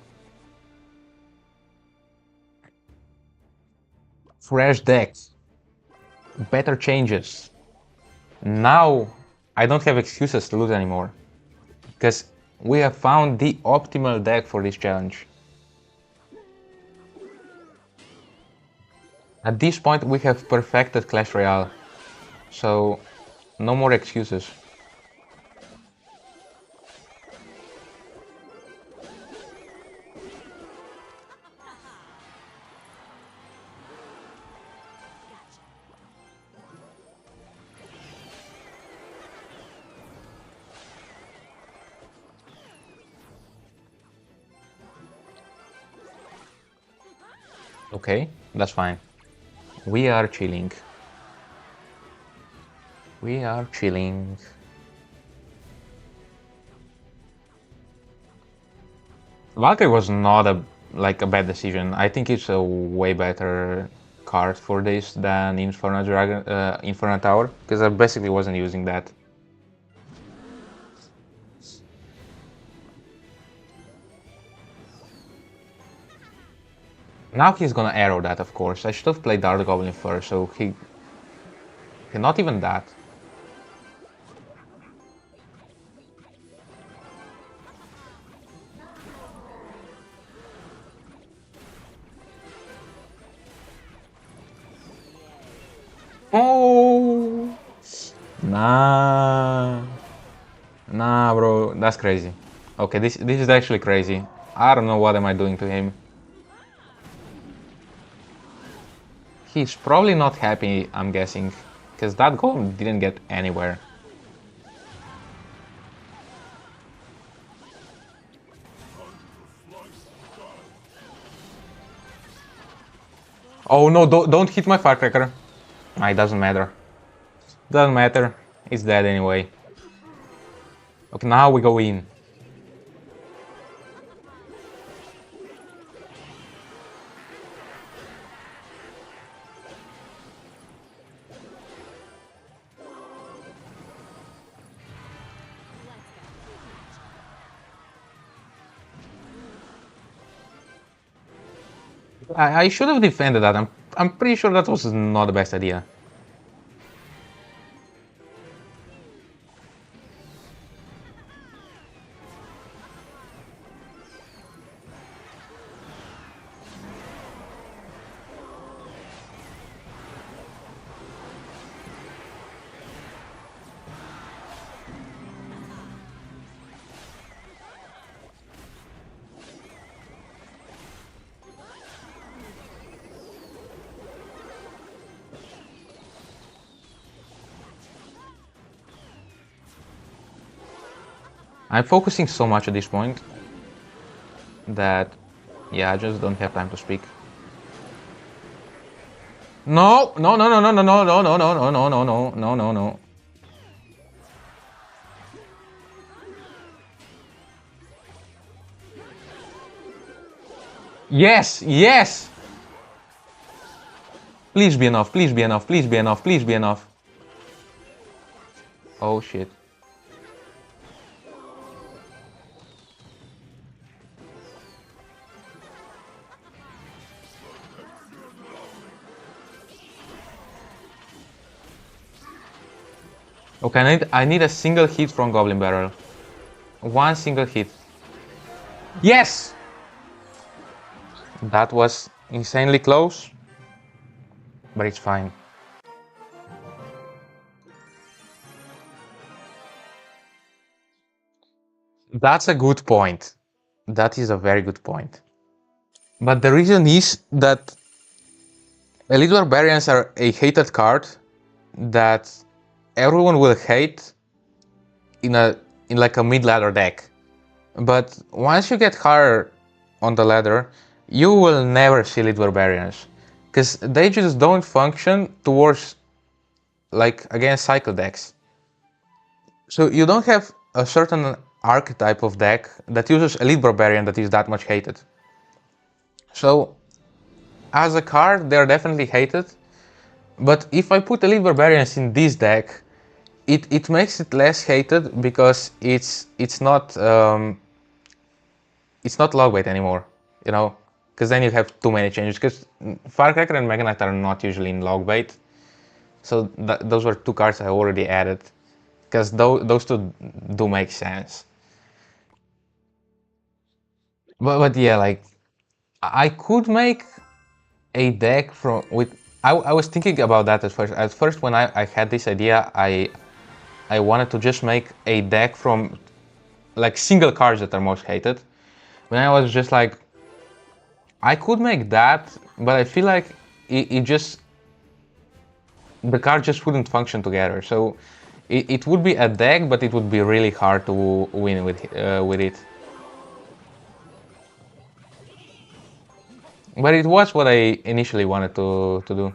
A: Fresh decks. Better changes. Now I don't have excuses to lose anymore. Because we have found the optimal deck for this challenge. At this point we have perfected Clash Royale. So no more excuses. Okay, that's fine. We are chilling. We are chilling. Valkyrie was not a bad decision. I think it's a way better card for this than Inferno Tower, because I basically wasn't using that. Now he's gonna arrow that, of course. I should have played Dark Goblin first, so he not even that. Oh, nah, nah, bro, that's crazy. Okay, this is actually crazy. I don't know what am I doing to him. He's probably not happy, I'm guessing, because that golem didn't get anywhere. Oh no, don't hit my firecracker. It doesn't matter. Doesn't matter. It's dead anyway. Okay, now we go in. I should have defended that. I'm pretty sure that was not the best idea. I'm focusing so much at this point that, yeah, I just don't have time to speak. No, no, no, no, no, no, no, no, no, no, no, no, no, no, no, no, no. Yes, yes! Please be enough, please be enough, please be enough, please be enough. Oh shit. Okay, I need a single hit from Goblin Barrel. One single hit. Yes! That was insanely close, but it's fine. That's a good point. That is a very good point. But the reason is that Elite Barbarians are a hated card that everyone will hate in a in like a mid-ladder deck. But once you get higher on the ladder, you will never see Elite Barbarians. Because they just don't function towards like against cycle decks. So you don't have a certain archetype of deck that uses Elite Barbarian that is that much hated. So as a card, they're definitely hated. But if I put Elite Barbarians in this deck, it makes it less hated because it's not logbait anymore, you know, because then you have too many changes. Because Firecracker and Mega Knight are not usually in logbait, so those were two cards I already added because those two do make sense. But yeah, like I could make a deck from with. I was thinking about that at first. At first, when I had this idea, I wanted to just make a deck from like single cards that are most hated. When I was just like, I could make that, but I feel like it just the cards just wouldn't function together. So it would be a deck, but it would be really hard to win with it. But it was what I initially wanted to do.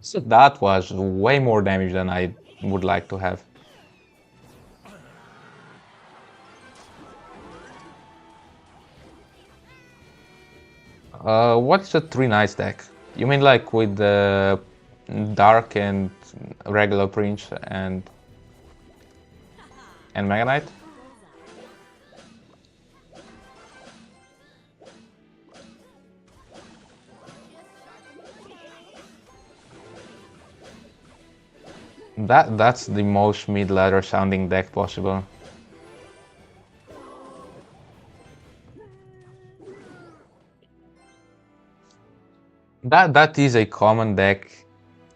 A: So that was way more damage than I would like to have. What's the three knights deck? You mean like with the dark and regular prince and Mega Knight? That's the most mid-ladder sounding deck possible. That is a common deck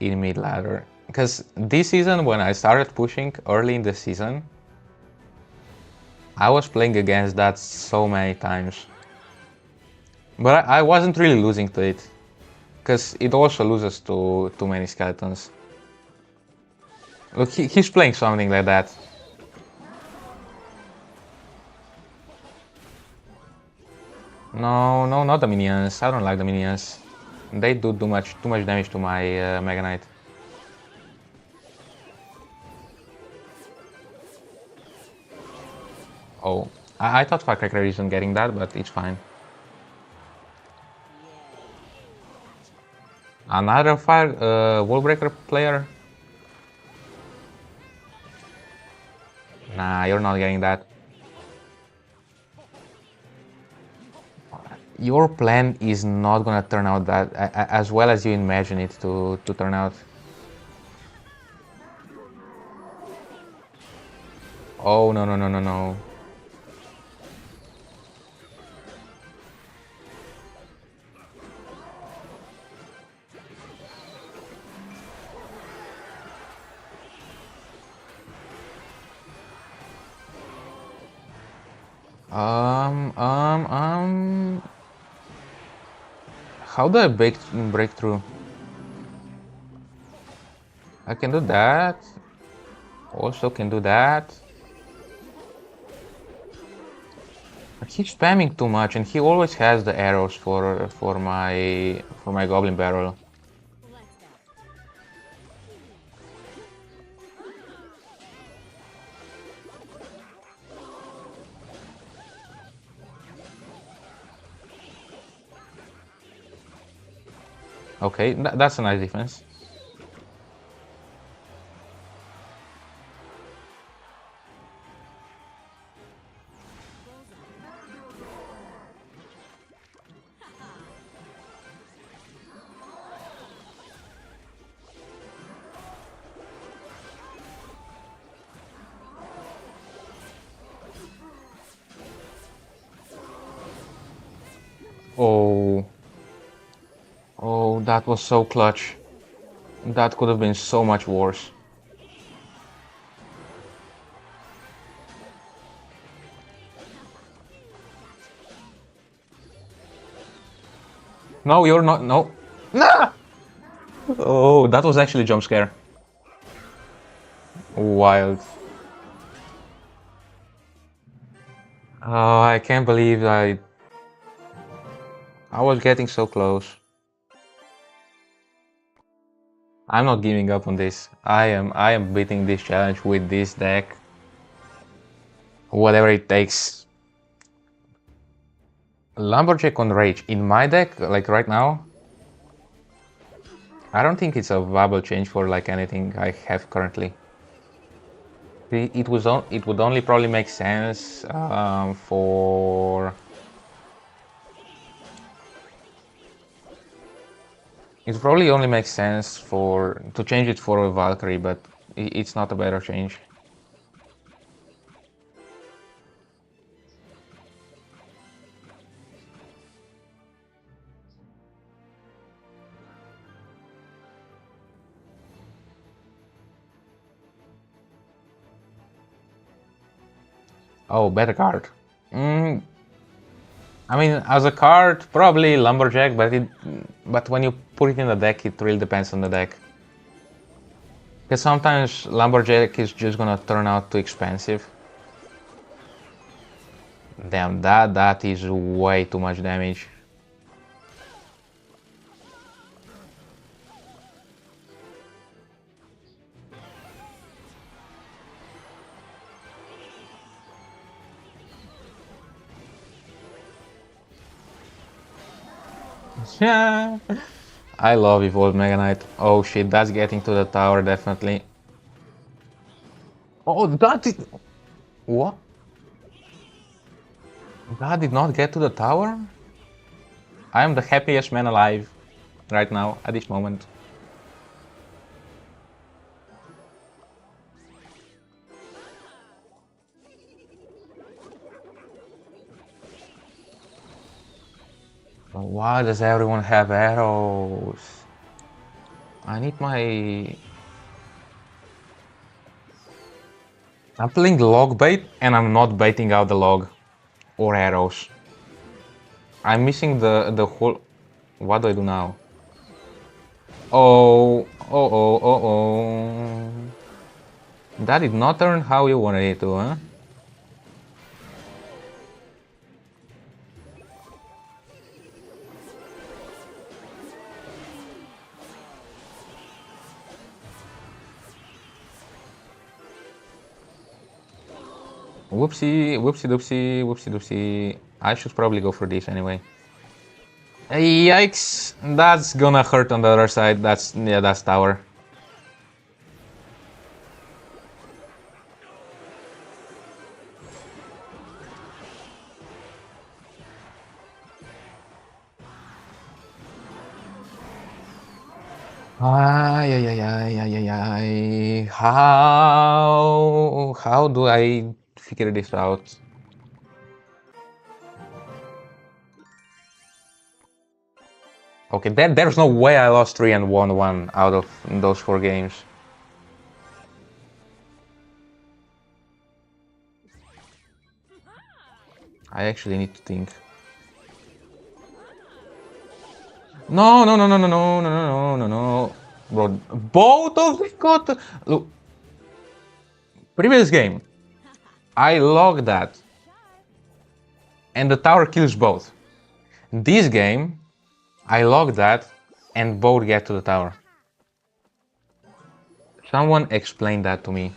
A: in mid-ladder. Because this season, when I started pushing early in the season, I was playing against that so many times. But I wasn't really losing to it. Because it also loses to too many skeletons. Look, he's playing something like that. No, no, not the minions. I don't like the minions. They do too much damage to my Mega Knight. Oh, I thought Firecracker isn't getting that, but it's fine. Another fire wall breaker player? Nah, you're not getting that. Your plan is not gonna turn out that as well as you imagine it to turn out. Oh no no no no no. Um um um. How do I break through? I can do that. Also can do that. But he's spamming too much, and he always has the arrows for my Goblin Barrel.
B: Let's go.
A: Okay, that's a nice defense. Oh, oh, that was so clutch. That could have been so much worse. No, you're not. No. Nah! Oh, that was actually a jump scare. Wild. Oh, I can't believe I was getting so close. I'm not giving up on this. I am beating this challenge with this deck. Whatever it takes. Lumberjack on Rage in my deck, like right now, I don't think it's a viable change for like anything I have currently. It would only probably make sense for it probably only makes sense for to change it for a Valkyrie, but it's not a better change. Oh, better card. Mm, I mean, as a card, probably Lumberjack, but when you put it in the deck, it really depends on the deck. Because sometimes Lumberjack is just gonna turn out too expensive. Damn, that is way too much damage. Yeah, I love Evolved Mega Knight. Oh shit, that's getting to the tower definitely. Oh, what? That did not get to the tower? I am the happiest man alive right now at this moment. Why does everyone have arrows? I need my... I'm playing log bait and I'm not baiting out the log or arrows. I'm missing the whole... What do I do now? Oh, oh, oh, oh, oh. That did not turn how you wanted it to, huh? Whoopsie, whoopsie doopsie, whoopsie doopsie. I should probably go for this anyway. Yikes! That's gonna hurt on the other side. Yeah, that's tower. Ay, ay, ay, ay, ay, ay, ay. How do I figure this out? Okay, there's no way I lost 3 and won 1 out of those 4 games. I actually need to think. No, no, no, no, no, no, no, no, no, no. Bro, both of them got... Look, previous game, I logged that, and the tower kills both. This game, I logged that, and both get to the tower. Someone explain that to me.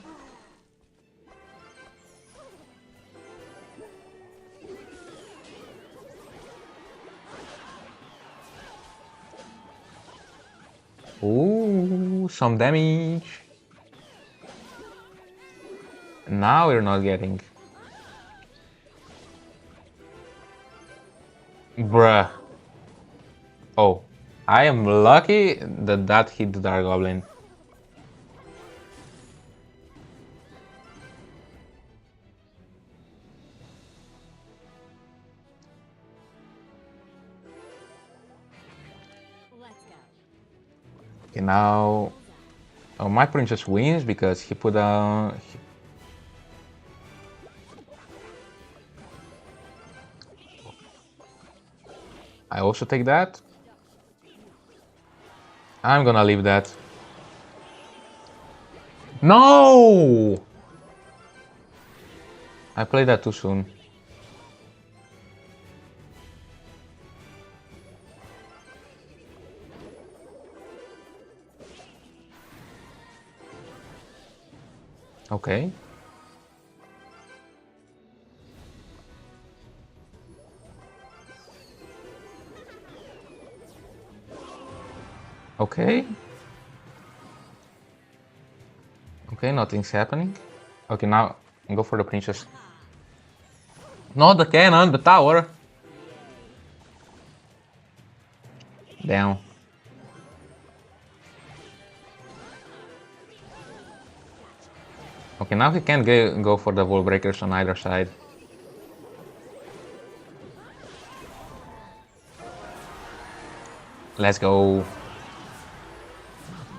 A: Ooh, some damage. Now we're not getting. Bruh. Oh, I am lucky that that hit the Dark Goblin. Okay, now my princess wins because he put down. I also take that. I'm gonna leave that. No! I played that too soon. Okay. Okay. Okay, nothing's happening. Okay, now go for the princess. Not the cannon, the tower. Down. Okay, now he can't go for the wall breakers on either side. Let's go.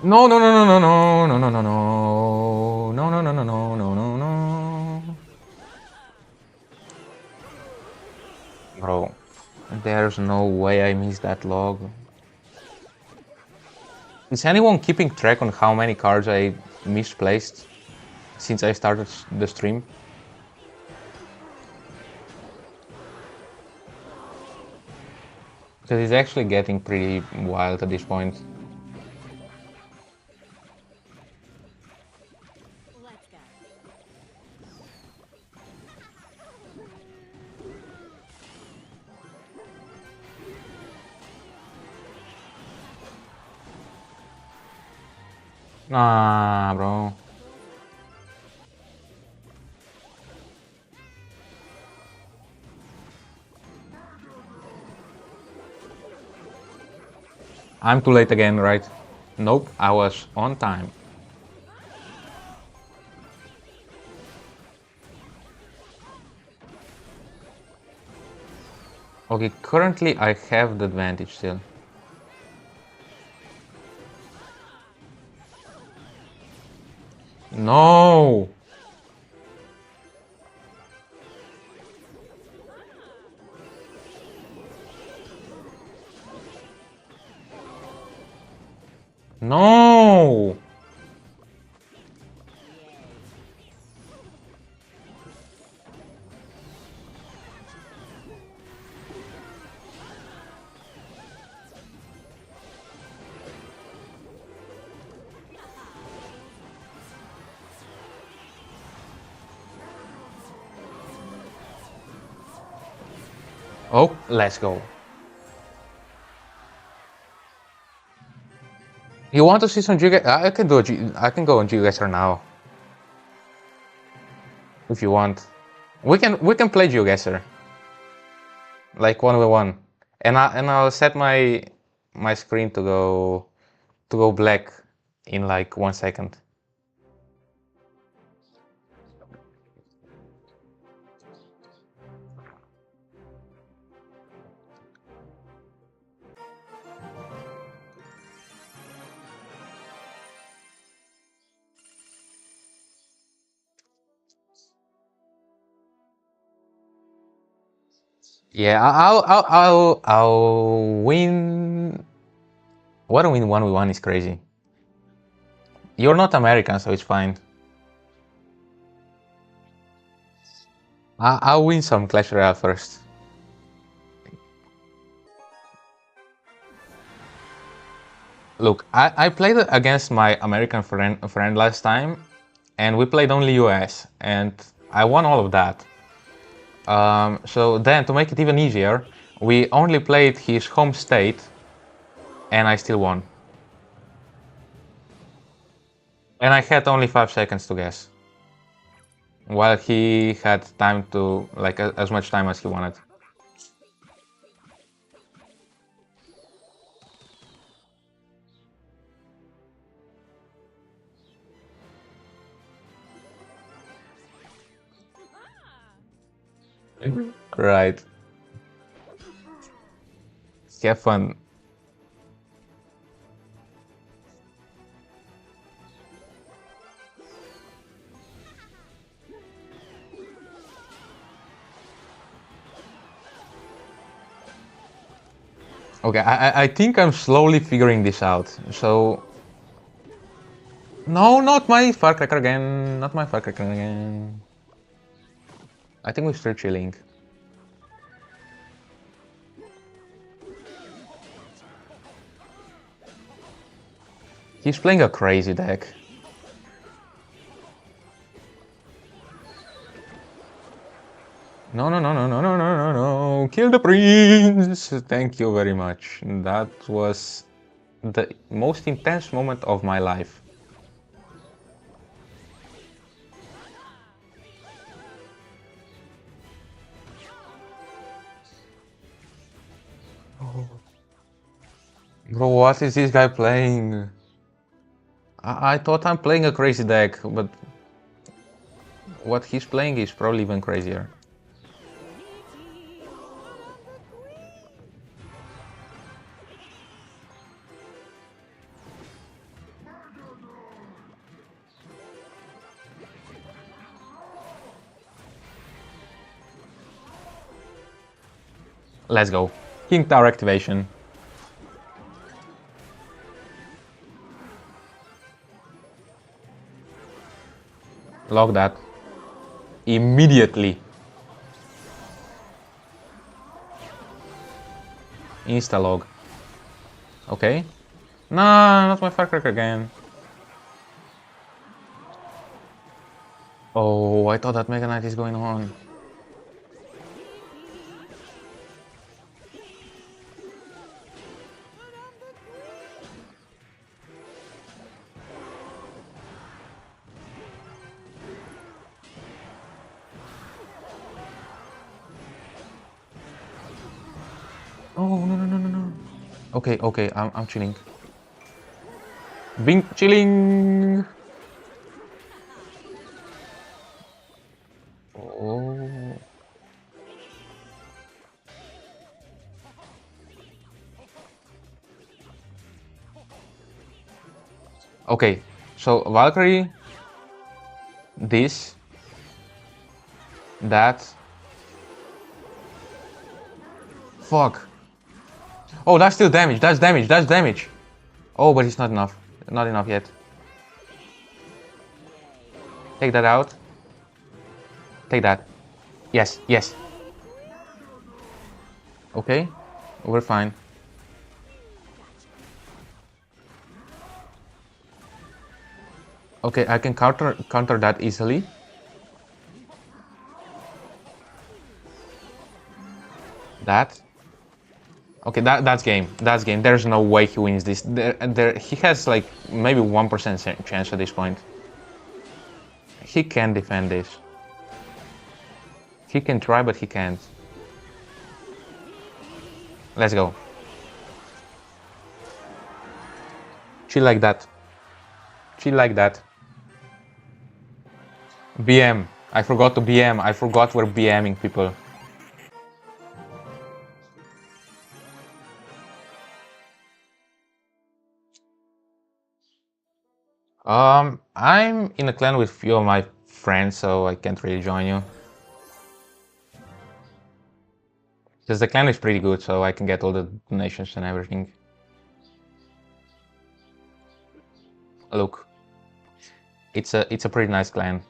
A: No, no, no, no, no, no, no, no, no, no, no, no, no, no, no, no, no. Bro, there's no way I missed that log. Is anyone keeping track on how many cards I misplaced since I started the stream? Because it's actually getting pretty wild at this point.
B: Let's go.
A: Nah, bro. I'm too late again, right? Nope, I was on time. Okay, currently I have the advantage still. No! No! Oh, let's go. You want to see some Geoguessr? I can do I can go on Geoguessr now if you want. We can play Geoguessr like 1v1, and I'll set my screen to go black in like 1 second. Yeah, I'll win. What to win 1v1 is crazy. You're not American, so it's fine. I'll win some Clash Royale first. Look, I played against my American friend last time, and we played only US, and I won all of that. So then, to make it even easier, we only played his home state, and I still won. And I had only 5 seconds to guess, while he had time to, like, as much time as he wanted. Right. Have fun. Okay, I think I'm slowly figuring this out. So, no, not my firecracker again. Not my firecracker again. I think we're still chilling. He's playing a crazy deck. No, no, no, no, no, no, no, no, no. Kill the prince. Thank you very much. That was the most intense moment of my life. Bro, what is this guy playing? I thought I'm playing a crazy deck, but what he's playing is probably even crazier. Let's go. King Tower activation. Log that. Immediately. Insta-log. Okay. Nah, not my firecracker again. Oh, I thought that Mega Knight is going on. Oh, no, no, no, no, no. Okay, okay, I'm chilling. Being chilling. Oh. Okay, so Valkyrie, this, that. Fuck. Oh, that's still damage. That's damage. That's damage. Oh, but it's not enough. Not enough yet. Take that out. Take that. Yes, yes. Okay, we're fine. Okay, I can counter that easily. That. Okay, that's game. That's game. There's no way he wins this. He has like maybe 1% chance at this point. He can defend this. He can try, but he can't. Let's go. Chill like that. Chill like that. BM. I forgot to BM. I forgot we're BMing people. I'm in a clan with few of my friends, so I can't really join you. Because the clan is pretty good, so I can get all the donations and everything. Look, it's a pretty nice clan.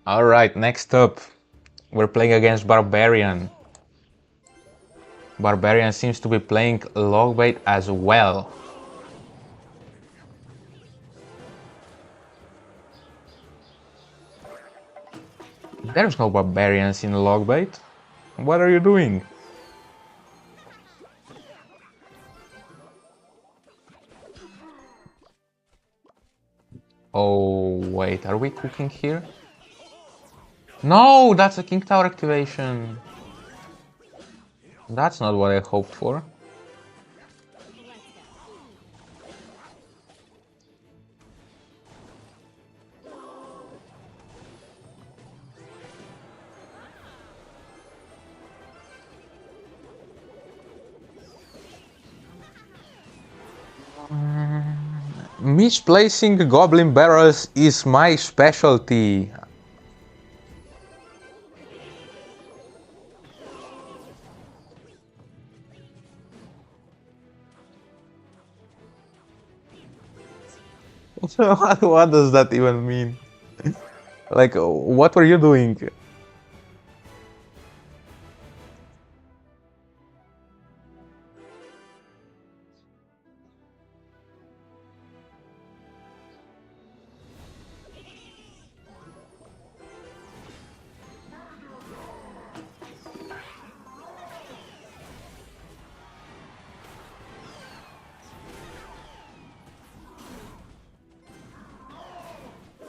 A: All right, next up, we're playing against Barbarian. Barbarian seems to be playing Logbait as well. There's no Barbarians in Logbait. What are you doing? Oh, wait, are we cooking here? No, that's a King Tower activation. That's not what I hoped for. Misplacing goblin barrels is my specialty. What does that even mean? Like, what were you doing?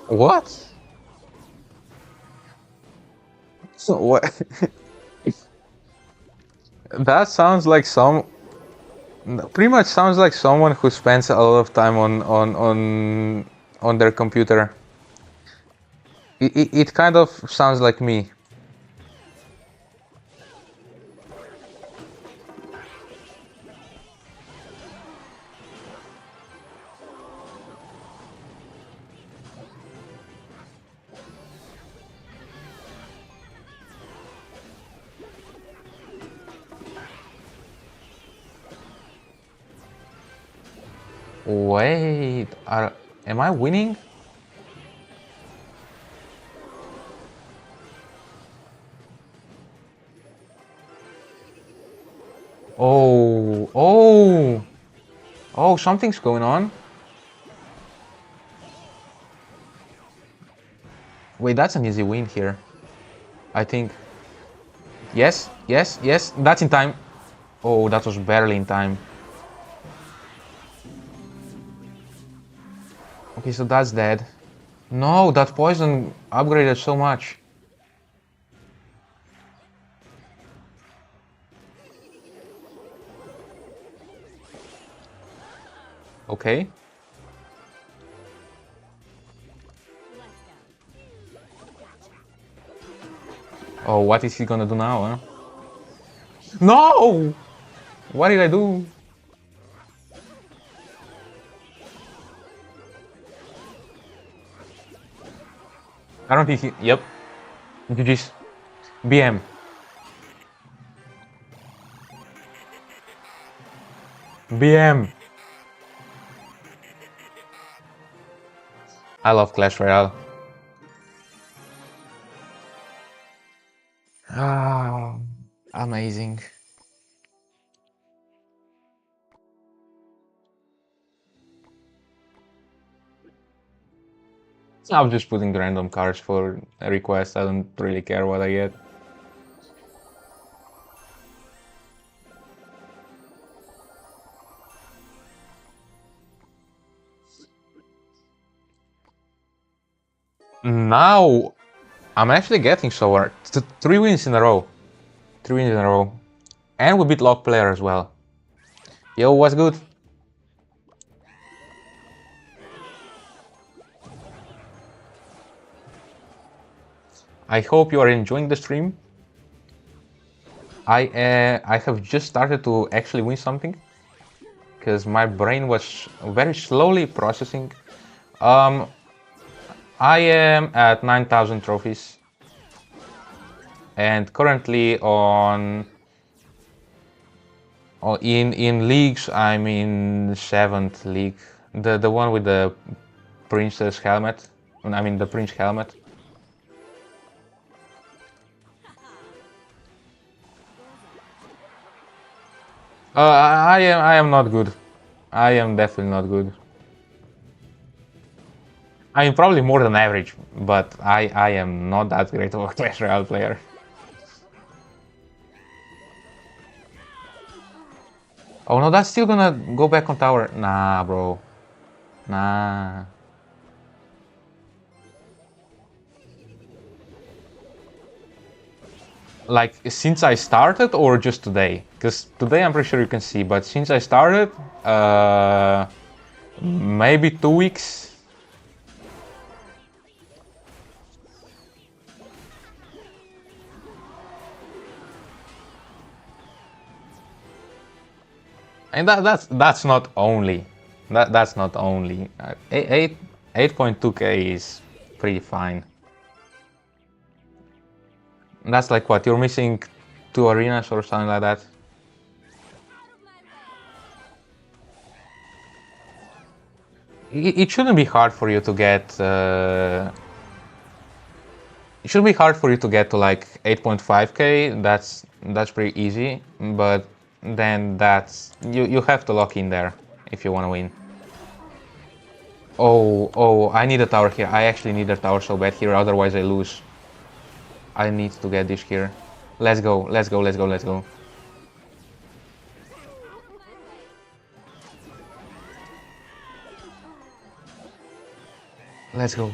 A: What? So what? That sounds like pretty much sounds like someone who spends a lot of time on their computer. It kind of sounds like me. Wait, am I winning? Oh, oh, oh, something's going on. Wait, that's an easy win here. I think. Yes, yes, yes, that's in time. Oh, that was barely in time. Okay, so that's dead. No, that poison upgraded so much. Okay. Oh, what is he gonna do now, huh? No! What did I do? I don't think he. Yep. GG's. BM. BM. I love Clash Royale. Ah, amazing. I'm just putting random cards for a request. I don't really care what I get. Now, I'm actually getting somewhere. 3 wins in a row. 3 wins in a row. And we beat Lock Player as well. Yo, what's good? I hope you are enjoying the stream. I have just started to actually win something because my brain was very slowly processing. Um, I am at 9,000 trophies and currently in leagues I'm in 7th league, the one with the princess helmet. I mean the prince helmet. I am not good. I am definitely not good. I am probably more than average, but I am not that great of a Clash Royale player. Oh no, that's still gonna go back on tower. Nah, bro. Nah. Like, since I started or just today? Because today I'm pretty sure you can see, but since I started, maybe 2 weeks. And that's not only. That's not only 8.2k is pretty fine. That's like what you're missing 2 arenas or something like that. It shouldn't be hard for you to get. It should be hard for you to get to like 8.5k. That's pretty easy, but then you have to lock in there if you want to win. Oh, I need a tower here. I actually need a tower so bad here, otherwise I lose. I need to get this here. Let's go, let's go, let's go, let's go. Let's go.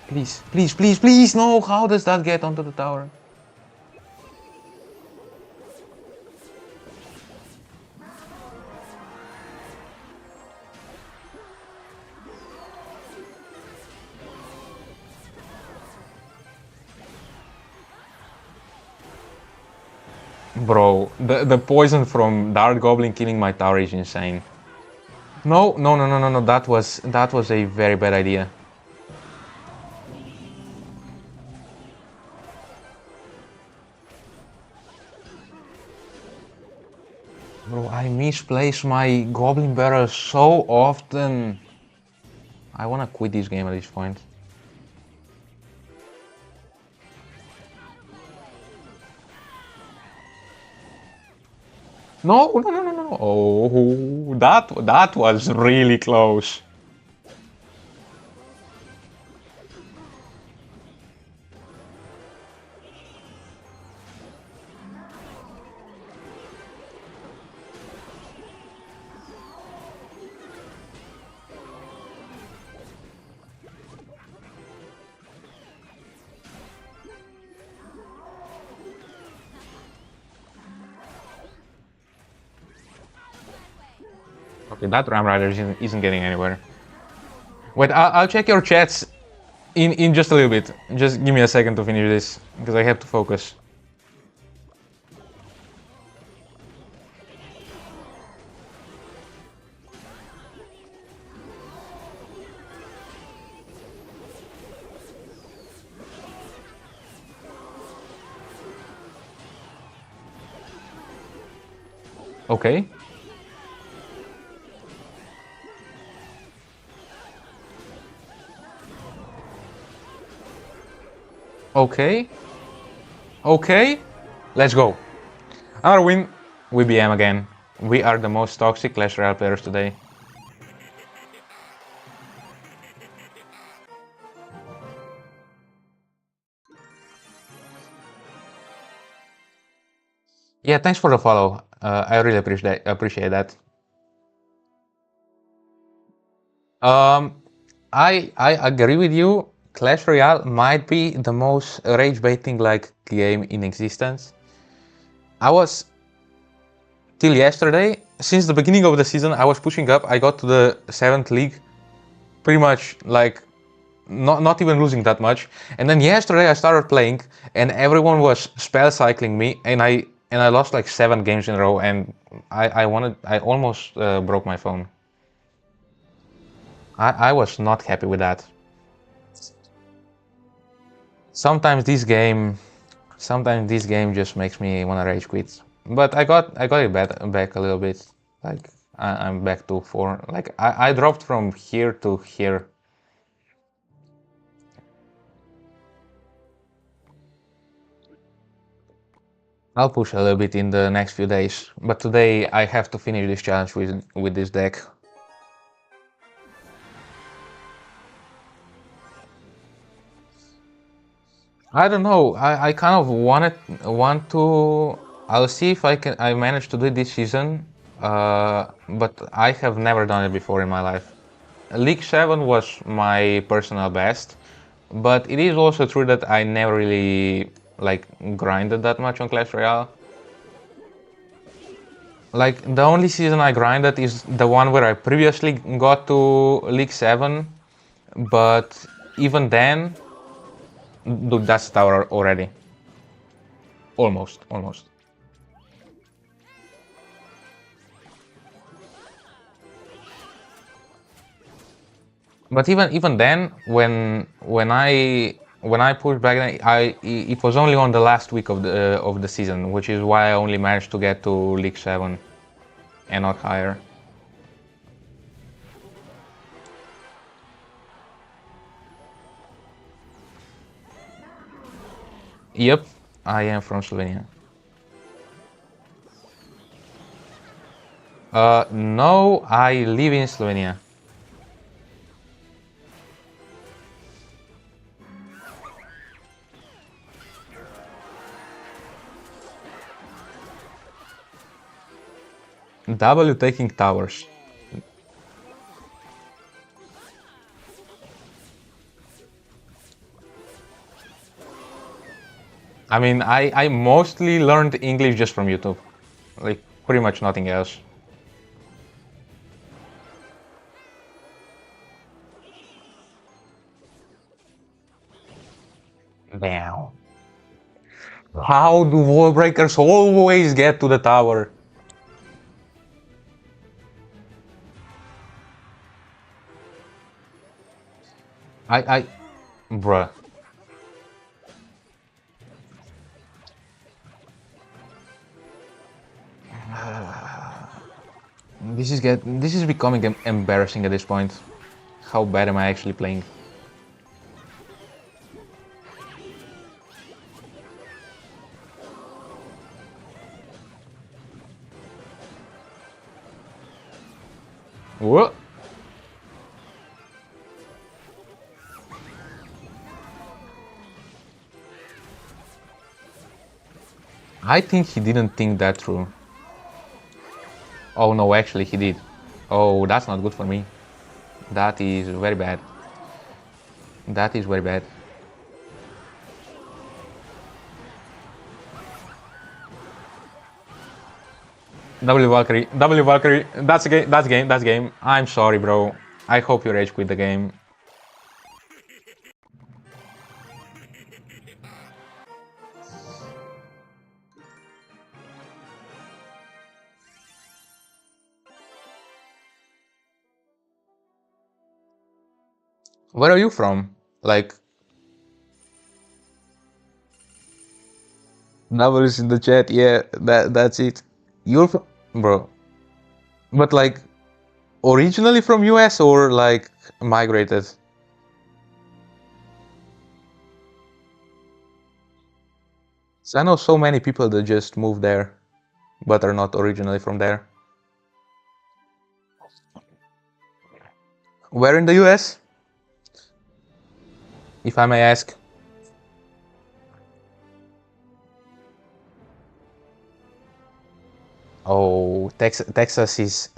A: Please, please, please, please, no! How does that get onto the tower? Bro, the poison from Dark Goblin killing my tower is insane. No, no, no, no, no, no, that was a very bad idea. Bro, I misplace my Goblin Barrel so often. I wanna quit this game at this point. No, no, no, no, no. Oh, that was really close. Okay, that Ram Rider isn't getting anywhere. Wait, I'll check your chats in just a little bit. Just give me a second to finish this, because I have to focus. Okay. Okay. Okay. Let's go. Another win. We BM again. We are the most toxic Clash Royale players today. Yeah, thanks for the follow. I really appreciate that. Um, I agree with you. Clash Royale might be the most rage baiting like game in existence. I was till yesterday, since the beginning of the season, I was pushing up. I got to the 7th league, pretty much like not even losing that much. And then yesterday I started playing, and everyone was spell cycling me, and I lost like 7 games in a row, and I almost broke my phone. I was not happy with that. Sometimes this game, sometimes this game just makes me wanna rage quit. But I got it back a little bit. Like I'm back to 4. Like I dropped from here to here. I'll push a little bit in the next few days, but today I have to finish this challenge with this deck. I don't know. I kind of want to. I'll see if I manage to do it this season. But I have never done it before in my life. League 7 was my personal best, but it is also true that I never really like grinded that much on Clash Royale. Like the only season I grinded is the one where I previously got to League 7, but even then, dude, that's tower already. Almost, almost. But even then, when I pushed back, it was only on the last week of the season, which is why I only managed to get to League 7 and not higher. Yep, I am from Slovenia. No, I live in Slovenia. W taking towers. I mean, I mostly learned English just from YouTube. Like, pretty much nothing else. Damn. How do wall breakers always get to the tower? Bruh. This is becoming embarrassing at this point. How bad am I actually playing? What? I think he didn't think that through. Oh no, actually he did. Oh, that's not good for me. That is very bad. That is very bad. W Valkyrie, W Valkyrie. That's a game. That's game. That's game. I'm sorry, bro. I hope you rage quit the game. Where are you from? Like, W is in the chat. Yeah, that's it. You're from, bro. But like, originally from US or like migrated? So I know so many people that just moved there, but are not originally from there. Where in the US? If I may ask. Oh, Texas is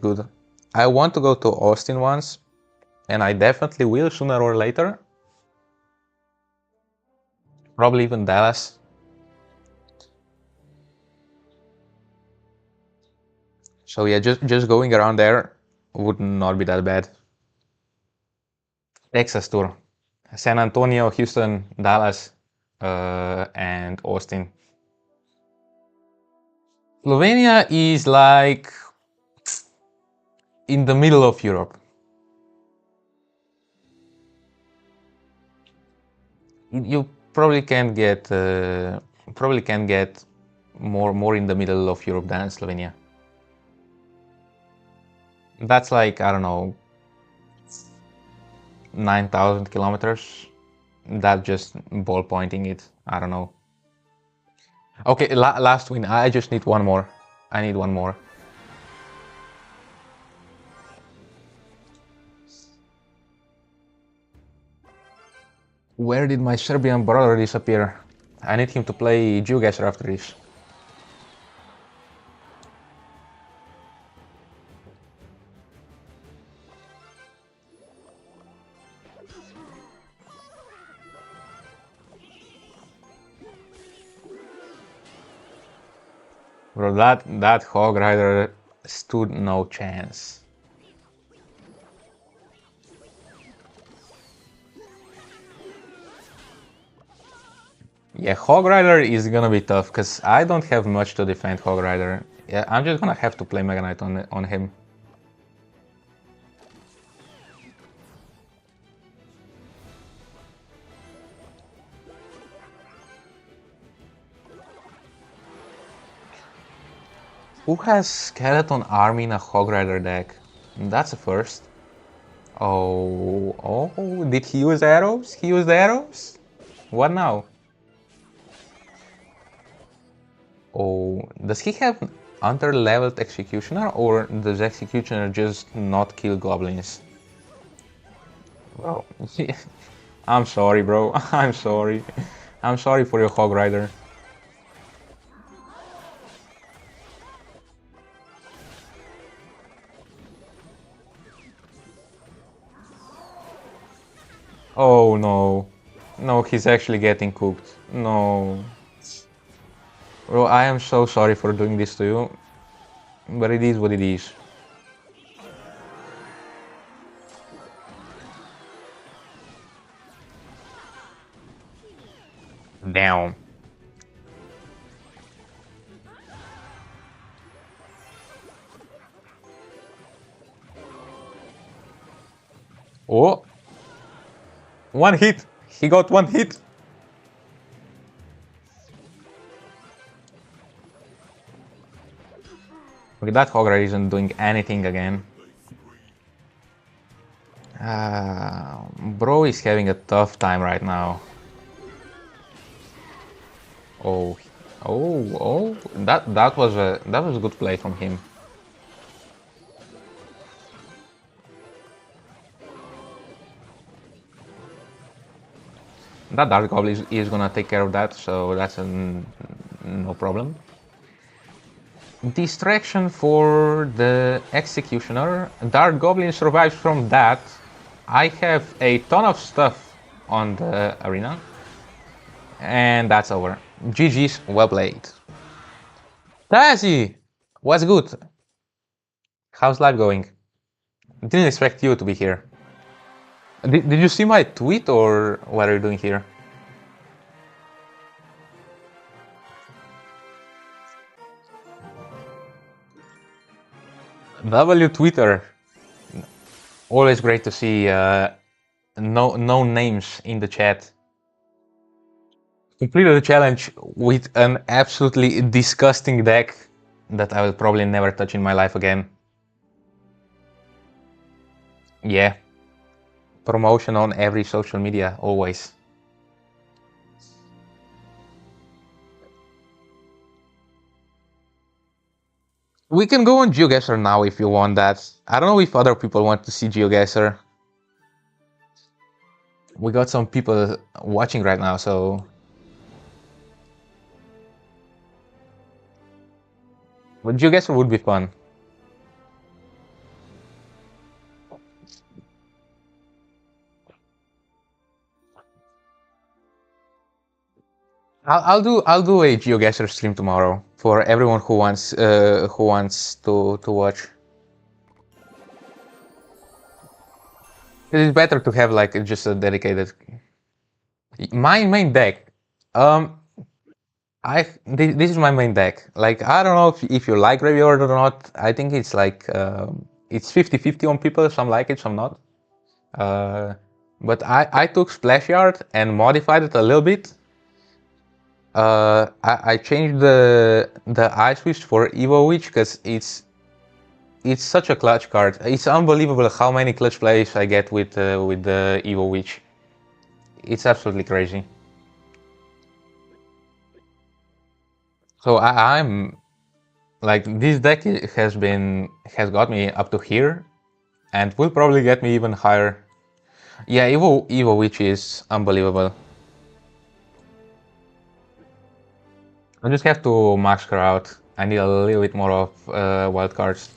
A: good. I want to go to Austin once, and I definitely will sooner or later. Probably even Dallas. So yeah, just going around there would not be that bad. Texas tour. San Antonio, Houston, Dallas, and Austin. Slovenia is like in the middle of Europe. You probably can get more in the middle of Europe than Slovenia. That's like, I don't know, 9,000 kilometers. That's just ball pointing it. I don't know. Okay, last win. I just need one more. I need one more. Where did my Serbian brother disappear? I need him to play Geoguessr after this. Bro, that Hog Rider stood no chance. Yeah, Hog Rider is gonna be tough because I don't have much to defend Hog Rider. Yeah, I'm just gonna have to play Mega Knight on him. Who has Skeleton Army in a Hog Rider deck? That's a first. Oh, did he use arrows? He used arrows? What now? Oh, does he have under-leveled Executioner, or does Executioner just not kill goblins? Bro, I'm sorry, bro. I'm sorry. I'm sorry for your Hog Rider. Oh no. No, he's actually getting cooked. No. Bro, I am so sorry for doing this to you, but it is what it is. Damn. Oh, one hit. He got one hit. Okay, that Hogra isn't doing anything again. Bro is having a tough time right now. Oh, oh, that was a good play from him. That Dark Goblin is gonna take care of that, so that's no problem. Distraction for the Executioner. Dark Goblin survives from that. I have a ton of stuff on the arena. And that's over. GG's, well played. Tazi! What's good? How's life going? Didn't expect you to be here. Did you see my tweet, or what are you doing here? W Twitter. Always great to see no names in the chat. Completed the challenge with an absolutely disgusting deck that I will probably never touch in my life again. Yeah. Promotion on every social media, always. We can go on GeoGuessr now if you want that. I don't know if other people want to see GeoGuessr. We got some people watching right now, so... But GeoGuessr would be fun. I'll do a GeoGuessr stream tomorrow for everyone who wants to watch. It's better to have like just a dedicated. My main deck. This is my main deck. Like, I don't know if you like Graveyard or not. I think it's like it's 50-50 on people. Some like it, some not. But I took Splash Yard and modified it a little bit. I changed the Ice Witch for Evo Witch because it's such a clutch card. It's unbelievable how many clutch plays I get with the Evo Witch. It's absolutely crazy. So I'm like, this deck has got me up to here, and will probably get me even higher. Yeah, Evo Witch is unbelievable. I just have to max her out. I need a little bit more of wild cards.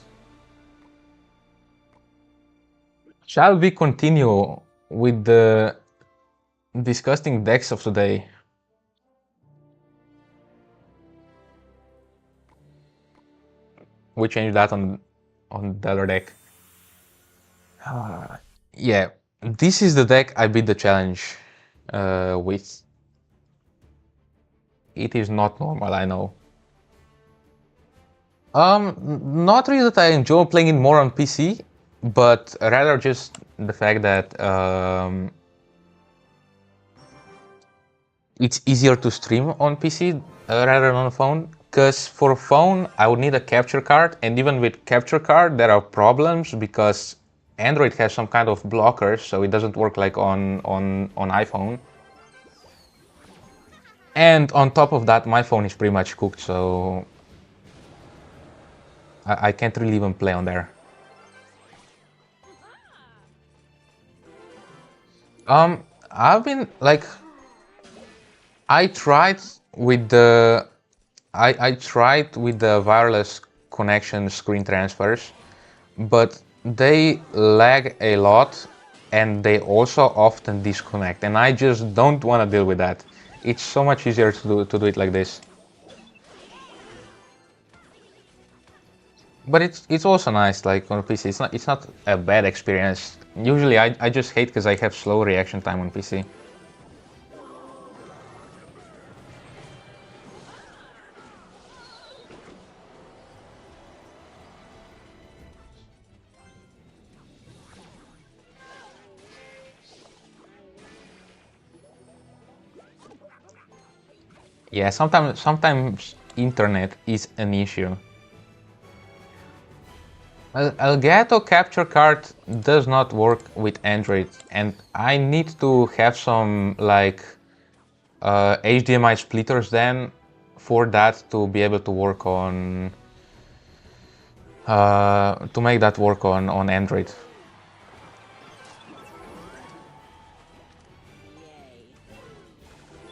A: Shall we continue with the disgusting decks of today? We changed that on the other deck. Yeah, this is the deck I beat the challenge with. It is not normal, I know. Not really that I enjoy playing it more on PC, but rather just the fact that it's easier to stream on PC rather than on a phone. Because for a phone, I would need a capture card, and even with capture card, there are problems because Android has some kind of blockers, so it doesn't work like on iPhone. And on top of that, my phone is pretty much cooked, so I can't really even play on there. I've been like, I tried with the I tried with the wireless connection screen transfers, but they lag a lot and they also often disconnect, and I just don't want to deal with that. It's so much easier to do it like this. But it's also nice, like on PC. It's not a bad experience. Usually I just hate because I have slow reaction time on PC. Yeah, sometimes internet is an issue. Elgato capture card does not work with Android, and I need to have some like HDMI splitters then for that to be able to work on to make that work on Android.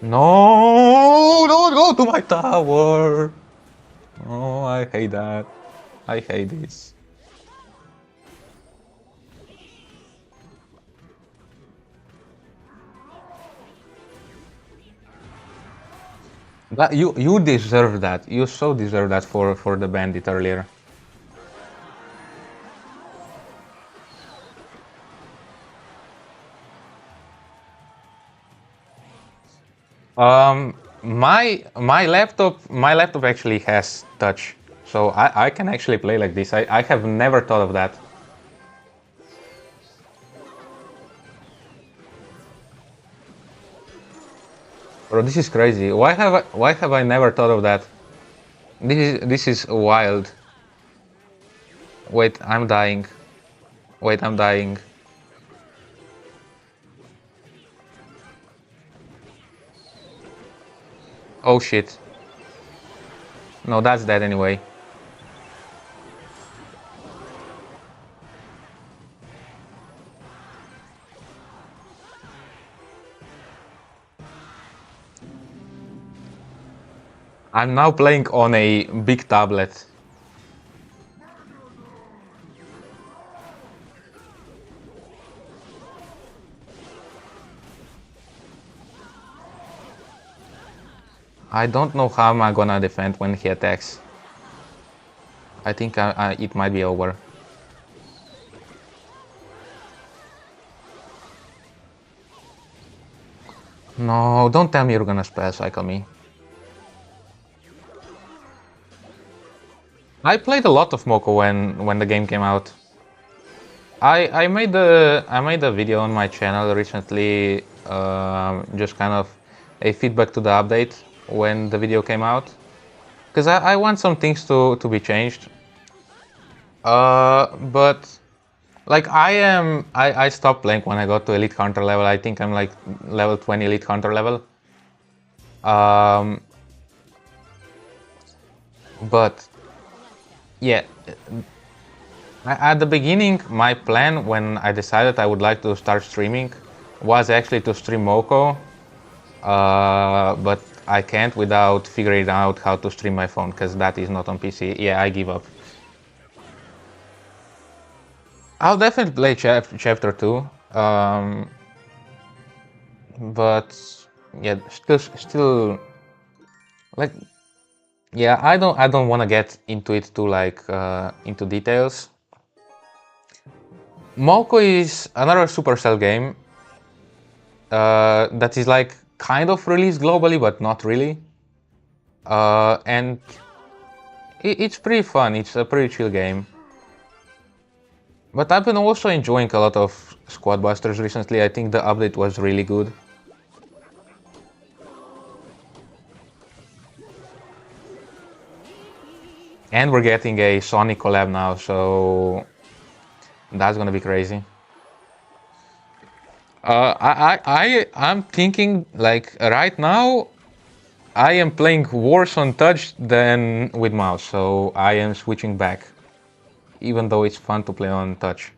A: No, don't go to my tower. Oh, I hate that. I hate this. That you deserve that. You so deserve that for the bandit earlier. My laptop actually has touch, so I can actually play like this. I have never thought of that. Bro, this is crazy. Why have I never thought of that? This is wild. Wait, I'm dying. Wait, I'm dying. Oh shit. No, that's dead anyway. I'm now playing on a big tablet. I don't know how am I gonna defend when he attacks. I think it might be over. No, don't tell me you're gonna spell cycle me. I played a lot of Moko when the game came out. I made a video on my channel recently, just kind of a feedback to the update when the video came out, because I want some things to be changed. But like I stopped playing when I got to Elite Hunter level. I think I'm like level 20 Elite Hunter level. Um, but yeah, at the beginning, my plan when I decided I would like to start streaming was actually to stream Moko, but I can't without figuring out how to stream my phone because that is not on PC. Yeah, I give up. I'll definitely play chapter 2, but yeah, still like yeah, I don't want to get into it too like into details. Moko is another Supercell game that is like kind of released globally, but not really. And it's pretty fun. It's a pretty chill game. But I've been also enjoying a lot of Squad Busters recently. I think the update was really good. And we're getting a Sonic collab now, so that's gonna be crazy. I'm thinking like right now I am playing worse on touch than with mouse, so I am switching back, even though it's fun to play on touch.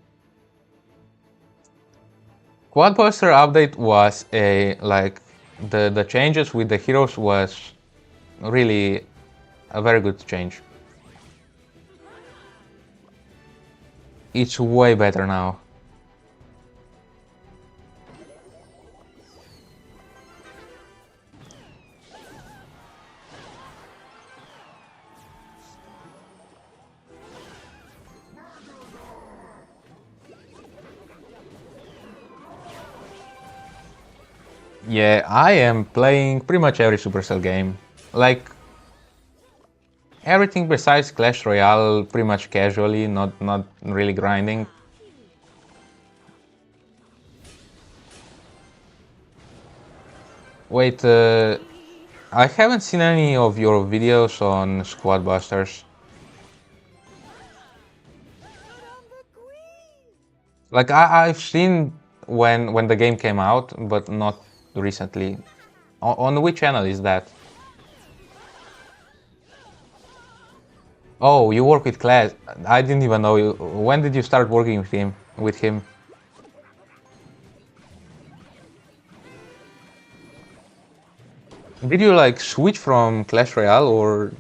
A: Quadbuster update was a like the changes with the heroes was really a very good change. It's way better now. Yeah, I am playing pretty much every Supercell game. Like everything besides Clash Royale pretty much casually, not really grinding. Wait, I haven't seen any of your videos on Squad Busters. Like I've seen when the game came out, but not recently. On which channel is that? Oh, you work with Clash. I didn't even know you. When did you start working with him? With him? Did you like switch from Clash Royale or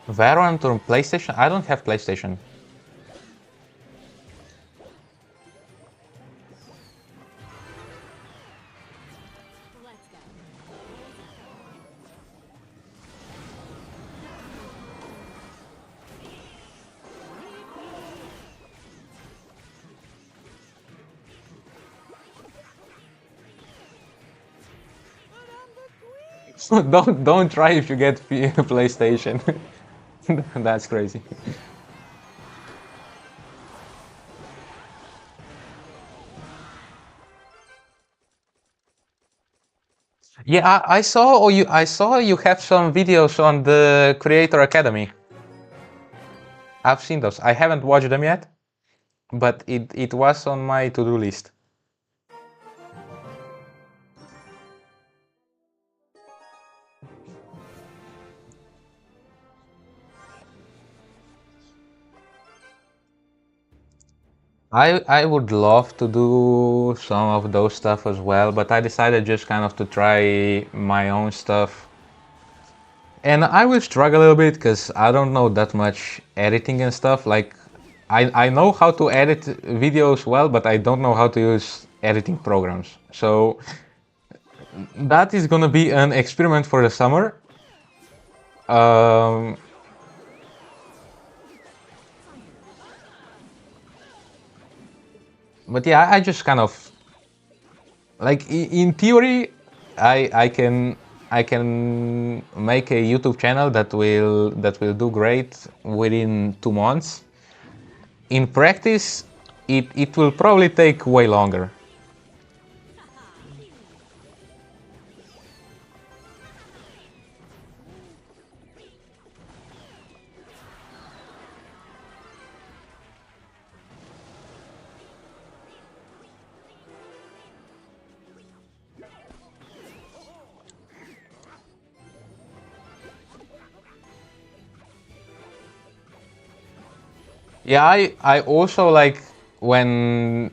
A: Valorant or PlayStation? I don't have PlayStation.
B: Let's go.
A: Don't try if you get PlayStation. That's crazy. Yeah, I saw or I saw you have some videos on the Creator Academy. I've seen those. I haven't watched them yet, but it was on my to-do list. I would love to do some of those stuff as well, but I decided just kind of to try my own stuff. And I will struggle a little bit because I don't know that much editing and stuff. Like, I know how to edit videos well, but I don't know how to use editing programs. So that is gonna be an experiment for the summer. Um, but yeah, I just kind of like in theory, I can make a YouTube channel that will do great within 2 months. In practice, it will probably take way longer. Yeah, I also like when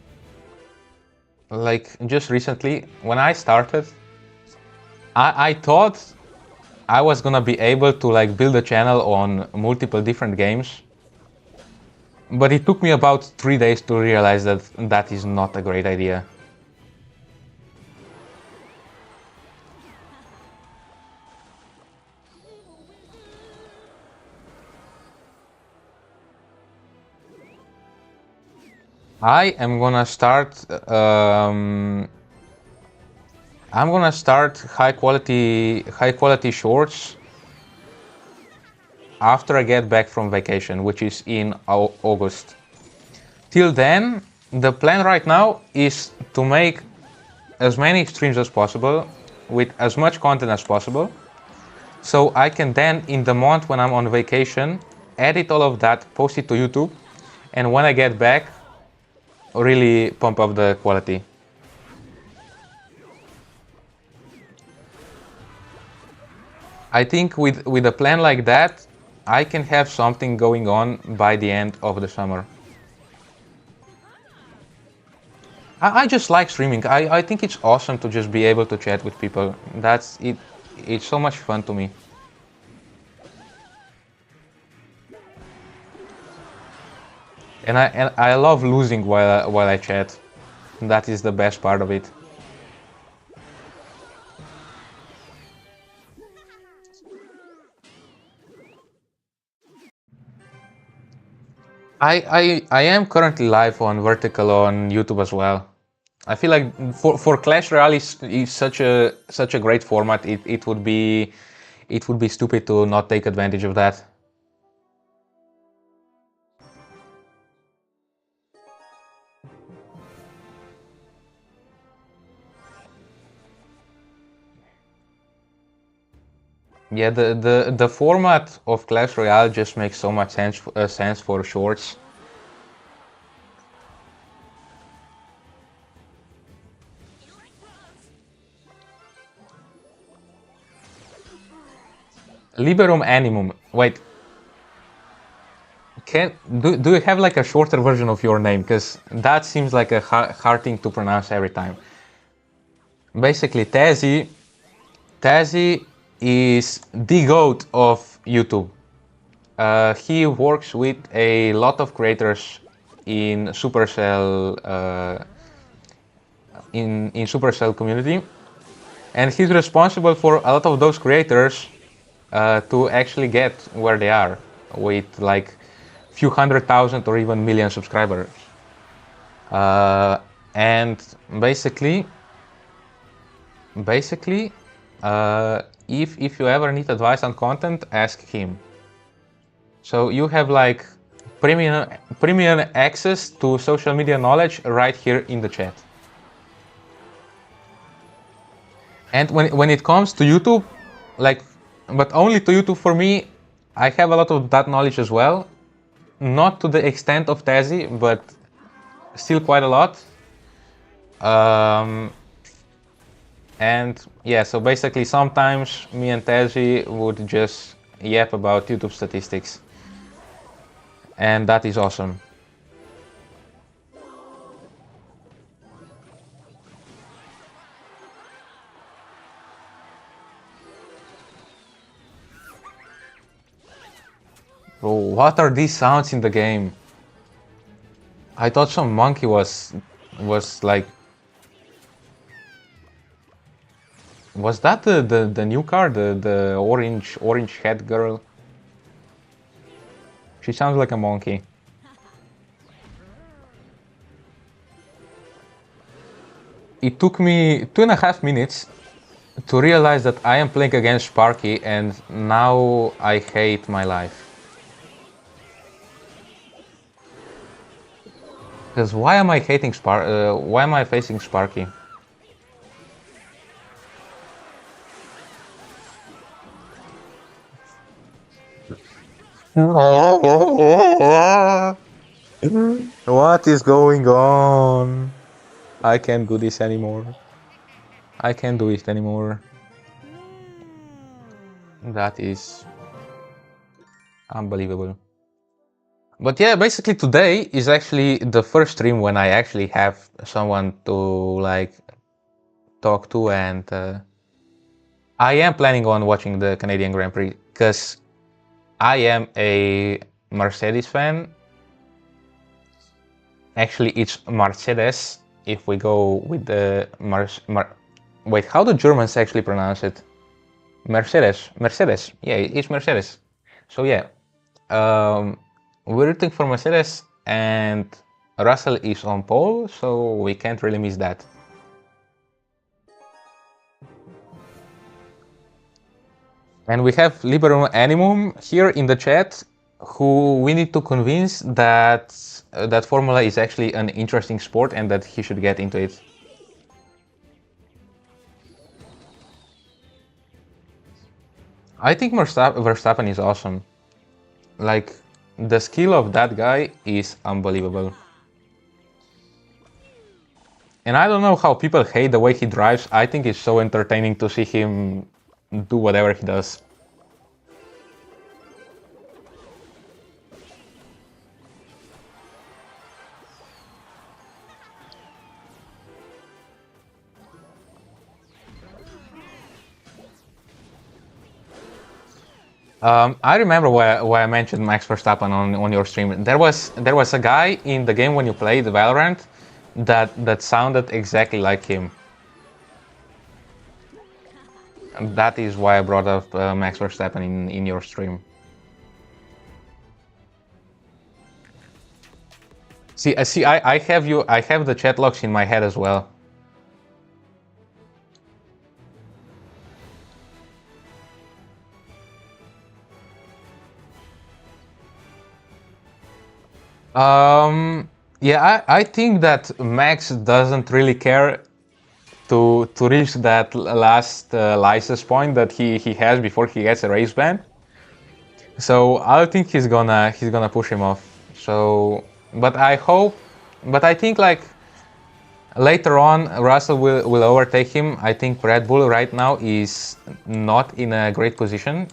A: like just recently when I started, I thought I was gonna be able to like build a channel on multiple different games, but it took me about 3 days to realize that that is not a great idea. I am gonna start. I'm gonna start high quality shorts after I get back from vacation, which is in August. Till then, The plan right now is to make as many streams as possible with as much content as possible, so I can then, in the month when I'm on vacation, edit all of that, post it to YouTube, and when I get back, really pump up the quality. I think with a plan like that, I can have something going on by the end of the summer. I just like streaming. I think it's awesome to just be able to chat with people. That's it. It's so much fun to me. And I love losing while I chat. That is the best part of it. I am currently live on vertical on YouTube as well. I feel like for Clash Royale is such a great format. It would be stupid to not take advantage of that. Yeah, the format of Clash Royale just makes so much sense for shorts. Liberum animum. Wait, do you have like a shorter version of your name? Because that seems like a hard thing to pronounce every time. Basically, Tazi is the goat of YouTube. He works with a lot of creators in Supercell in Supercell community, and he's responsible for a lot of those creators to actually get where they are with like few 100,000 or even million subscribers. And basically, if you ever need advice on content, ask him. So you have like premium access to social media knowledge right here in the chat. And when it comes to YouTube, like, but only to YouTube for me, I have a lot of that knowledge as well. Not to the extent of Tazi, but still quite a lot. And yeah, so basically sometimes me and Tazi would just yap about YouTube statistics. And that is awesome. Bro, what are these sounds in the game? I thought some monkey was like... Was that the new car? The orange head girl? She sounds like a monkey. It took me 2.5 minutes to realize that I am playing against Sparky, and now I hate my life. Because why am I hating why am I facing Sparky? What is going on? I can't do this anymore. I can't do it anymore. That is unbelievable. But yeah, basically today is actually the first stream when I actually have someone to like talk to, and I am planning on watching the Canadian Grand Prix because I am a Mercedes fan. Actually, it's Mercedes if we go with the wait, how do Germans actually pronounce it? Mercedes. Yeah, it's Mercedes. So yeah, we're rooting for Mercedes, and Russell is on pole, so we can't really miss that. And we have Liberum Animum here in the chat. who we need to convince that that Formula is actually an interesting sport and that he should get into it. I think Verstappen is awesome. Like, the skill of that guy is unbelievable. And I don't know how people hate the way he drives. I think it's so entertaining to see him do whatever he does. I remember why I mentioned Max Verstappen on your stream. There was a guy in the game when you played Valorant that sounded exactly like him. And that is why I brought up Max Verstappen in your stream. I have the chat logs in my head as well. Yeah, I think that Max doesn't really care to reach that last license point that he has before he gets a race ban. So I think he's gonna push him off. So, but I hope, but I think like later on Russell will overtake him. I think Red Bull right now is not in a great position.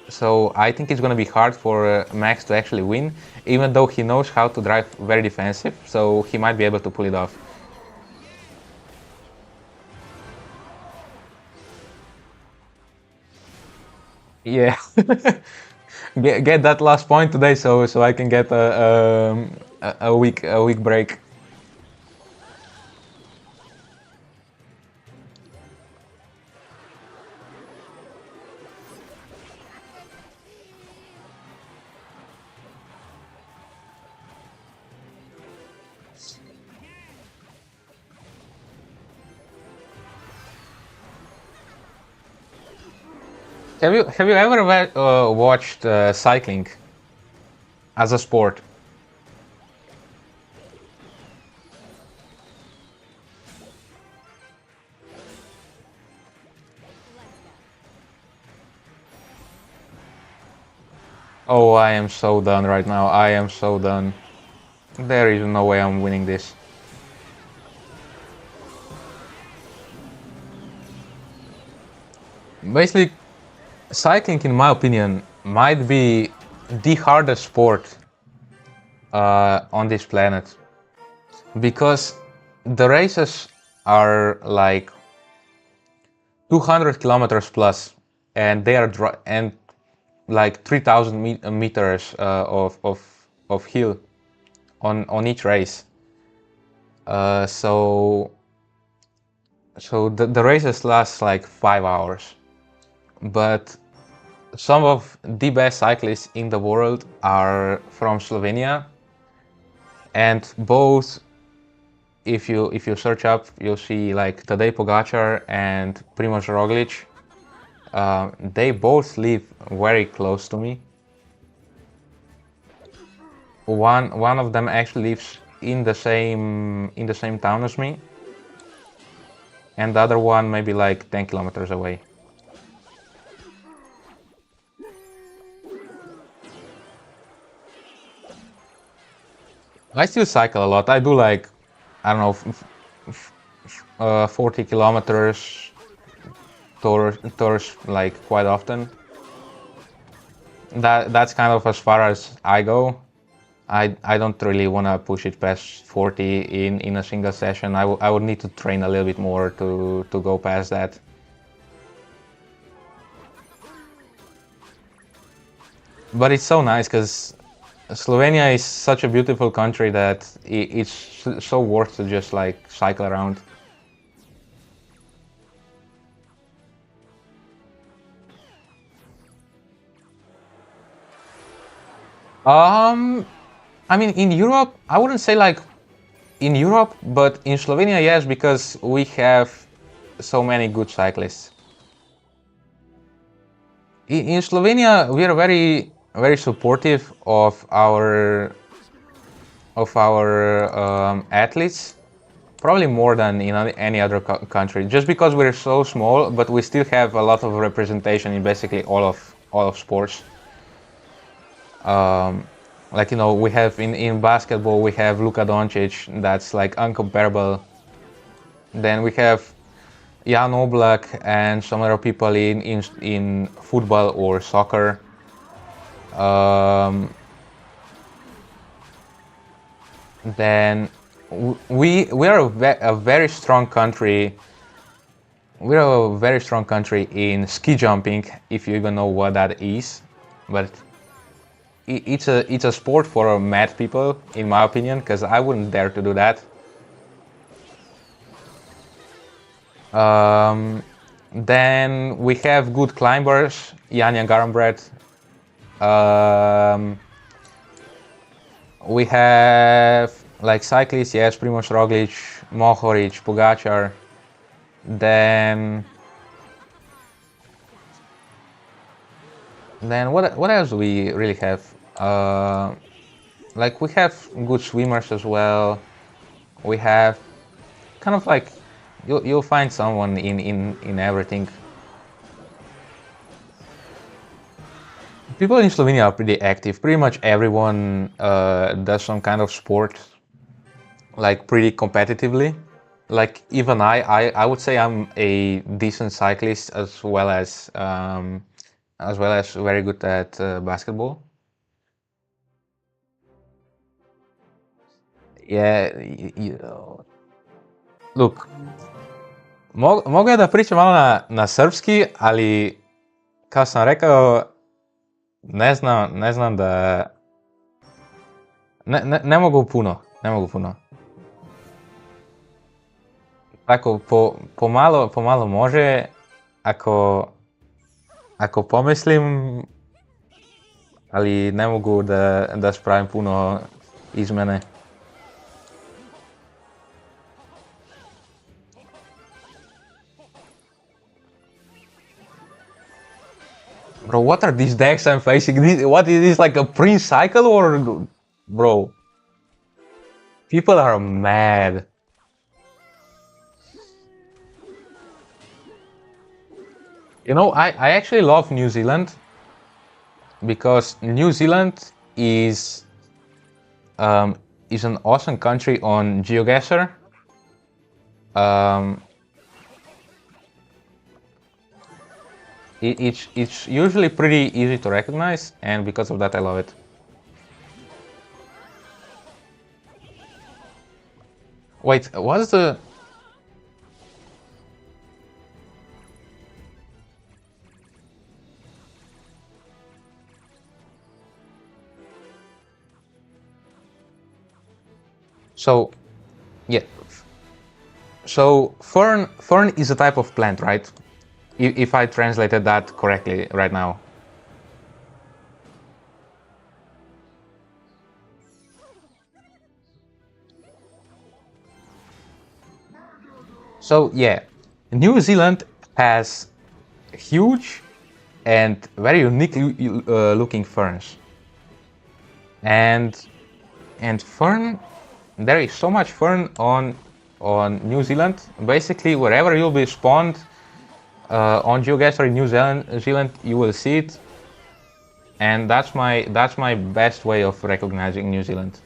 A: So I think it's going to be hard for Max to actually win, even though he knows how to drive very defensive, so he might be able to pull it off. Yeah, get that last point today, so I can get a week break. Have you ever watched cycling as a sport? Oh, I am so done right now. I am so done. There is no way I'm winning this. Basically, cycling, in my opinion, might be the hardest sport on this planet because the races are like 200 kilometers plus, and they are and like 3,000 meters of hill on each race. So the races last like 5 hours, but some of the best cyclists in the world are from Slovenia, and both, if you search up, you'll see like Tadej Pogačar and Primož Roglič. They both live very close to me. One of them actually lives in the same town as me, and the other one maybe like 10 kilometers away. I still cycle a lot. I do like, I don't know, 40 kilometers tours like quite often. That's kind of as far as I go. I don't really want to push it past 40 in a single session. I would need to train a little bit more to go past that. But it's so nice because Slovenia is such a beautiful country that it's so worth to just like cycle around. Um, I mean, in Europe, I wouldn't say like in Europe, but in Slovenia, yes, because we have so many good cyclists. In Slovenia, we are very very supportive of our athletes, probably more than in any other country. Just because we're so small, but we still have a lot of representation in basically all of sports. Like we have in basketball we have Luka Doncic, that's like uncomparable. Then we have Jan Oblak and some other people in football or soccer. Um, then we are a very strong country. We're a very strong country in ski jumping, if you even know what that is. But it's a sport for mad people, in my opinion, because I wouldn't dare to do that. Then we have good climbers, Janja Garmbret. We have like cyclists, yes, Primož Roglic, Mohoric, Pogačar. Then what else do we really have? Like we have good swimmers as well. We have kind of like you'll find someone in everything. People in Slovenia are pretty active. Pretty much everyone does some kind of sport, like pretty competitively. Like even I would say I'm a decent cyclist as well as very good at basketball. Yeah, look, mogu ja da pričam malo na srpski, ali kao sam rekao, ne znam da... Ne mogu puno, ne mogu puno. Tako, pomalo može, ako pomislim, ali ne mogu da spravim puno iz mene. Bro, what are these decks I'm facing? What is this, like a Prince cycle or... Bro, people are mad. I actually love New Zealand because New Zealand is an awesome country on GeoGuessr. It's usually pretty easy to recognize, and because of that I love it. Wait, what's the... So, yeah. So fern is a type of plant, right? If I translated that correctly right now. So yeah, New Zealand has huge and very unique looking ferns. And fern, there is so much fern on New Zealand. Basically, wherever you'll be spawned on GeoGuessr in New Zealand, you will see it. And that's my best way of recognizing New Zealand.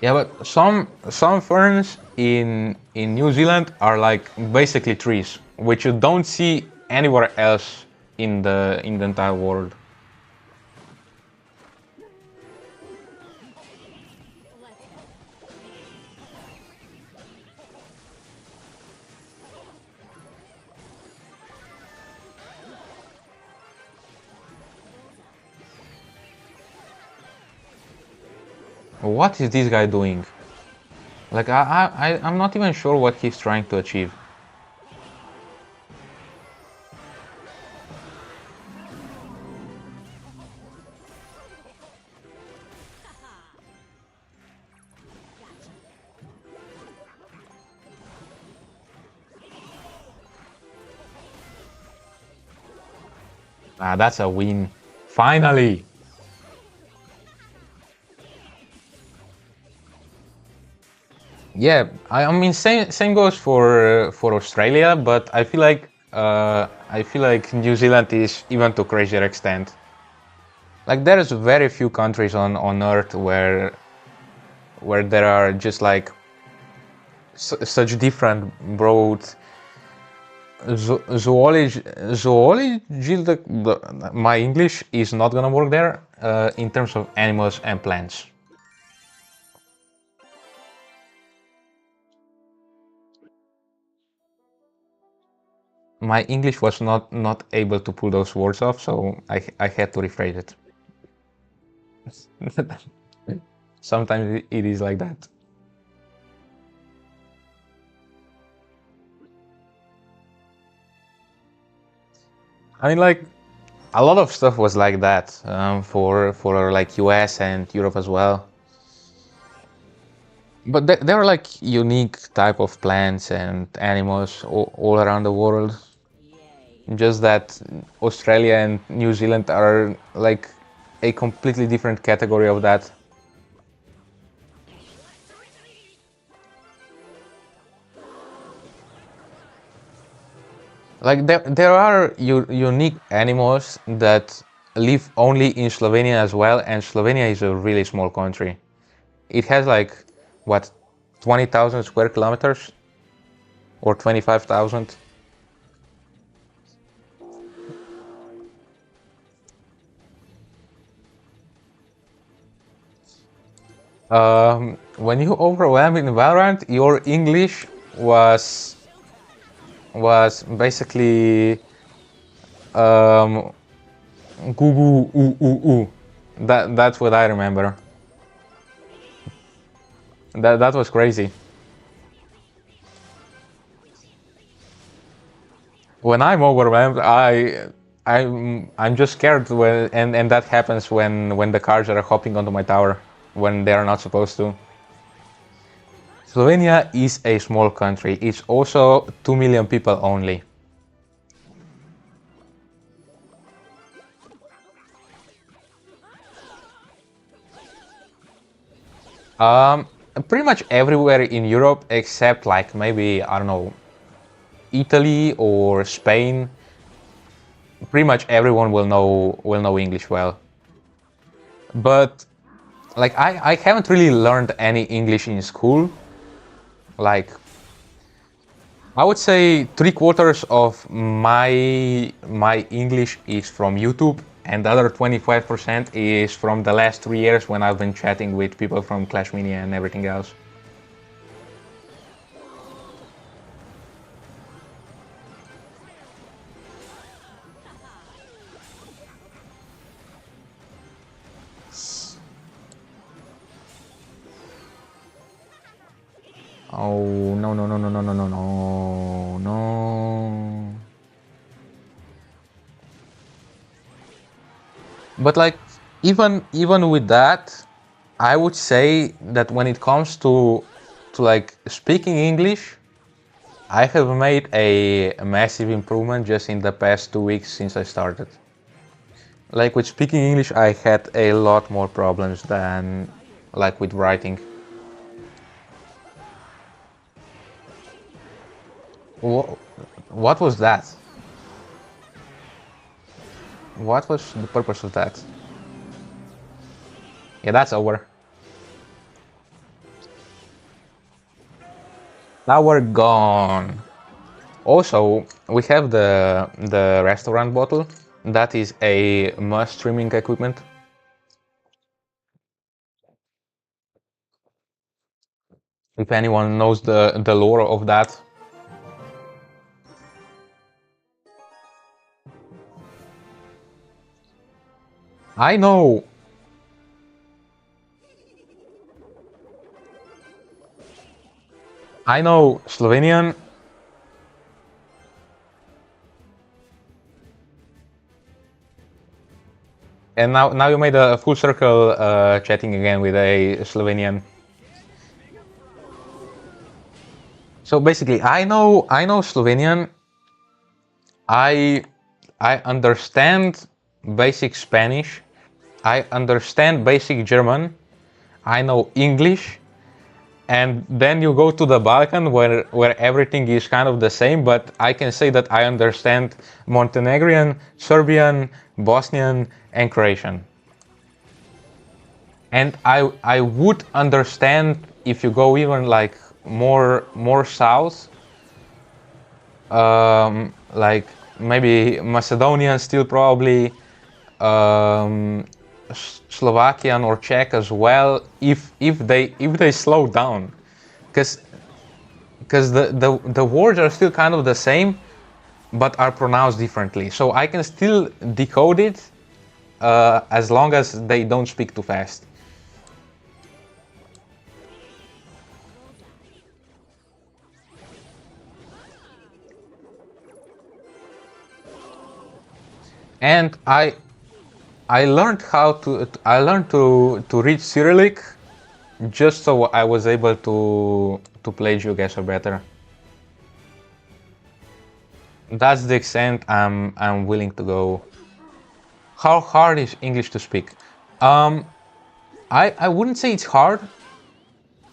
A: Yeah, but some ferns in New Zealand are like basically trees, which you don't see anywhere else in the entire world. What is this guy doing? Like I'm not even sure what he's trying to achieve. Ah, that's a win. Finally. Yeah, I mean same goes for Australia, but I feel like New Zealand is even to crazier extent. Like there's very few countries on Earth where there are just like such different broad zoology. Zoology, my English is not gonna work there in terms of animals and plants. My English was not able to pull those words off, so I had to rephrase it. Sometimes it is like that. I mean, like a lot of stuff was like that for like US and Europe as well. But there are like unique type of plants and animals all around the world.
B: Yay.
A: Just that Australia and New Zealand are like a completely different category of that. Like there are unique animals that live only in Slovenia as well, and Slovenia is a really small country. It has like what 20,000 square kilometers or 25,000. When you overwhelm in Valorant, your English was basically um, goo goo oo oo oo. That's what I remember. That was crazy. When I'm overwhelmed, I'm just scared when and that happens when the cars are hopping onto my tower when they are not supposed to. Slovenia is a small country. It's also 2 million people only. Um, Pretty much everywhere in Europe except like maybe I don't know Italy or Spain. Pretty much everyone will know English well. But like I haven't really learned any English in school. Like I would say three-quarters of my English is from YouTube, and the other 25% is from the last 3 years when I've been chatting with people from Clash Media and everything else. Oh no no no no no no no no no! But like even with that, I would say that when it comes to like speaking English, I have made a massive improvement just in the past 2 weeks since I started. Like with speaking English, I had a lot more problems than like with writing. What, what was that? What was the purpose of that? Yeah, that's over. Now we're gone. Also, we have the restaurant bottle. That is a must streaming equipment. If anyone knows the lore of that. I know I know Slovenian. And now you made a full circle chatting again with a Slovenian. So basically, I know Slovenian. I I understand basic Spanish. I understand basic German. I know English. And then you go to the Balkan where everything is kind of the same, but I can say that I understand Montenegrin, Serbian, Bosnian, and Croatian. And I would understand if you go even like more south, like maybe Macedonian still probably, um, Slovakian or Czech as well, if they slow down, because the words are still kind of the same, but are pronounced differently. So I can still decode it as long as they don't speak too fast. And I learned to read Cyrillic just so I was able to play GeoGuessr better. That's the extent I'm willing to go. How hard is English to speak? Um, I wouldn't say it's hard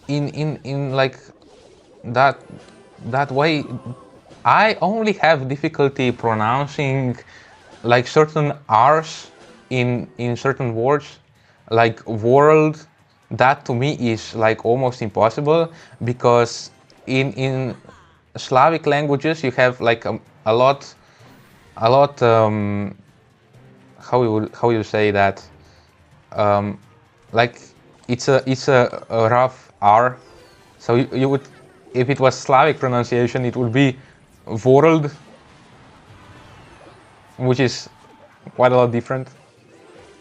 A: in like that that way. I only have difficulty pronouncing like certain R's in certain words, like world. That to me is like almost impossible because in Slavic languages you have like a lot how you say that, um, like it's a rough R. So you would, if it was Slavic pronunciation, it would be world, which is quite a lot different.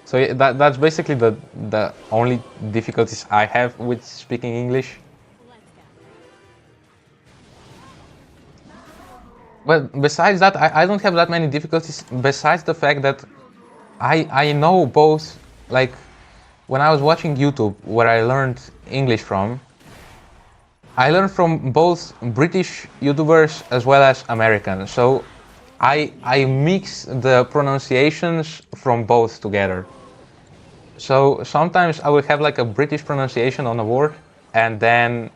A: So that's basically the only difficulties I have with speaking English.
B: Let's go.
A: But besides that, I don't have that many difficulties. Besides the fact that I know both, like when I was watching YouTube, where I learned English from, I learned from both British YouTubers as well as American. So I mix the pronunciations from both together. So sometimes I will have like a British pronunciation on a word, and then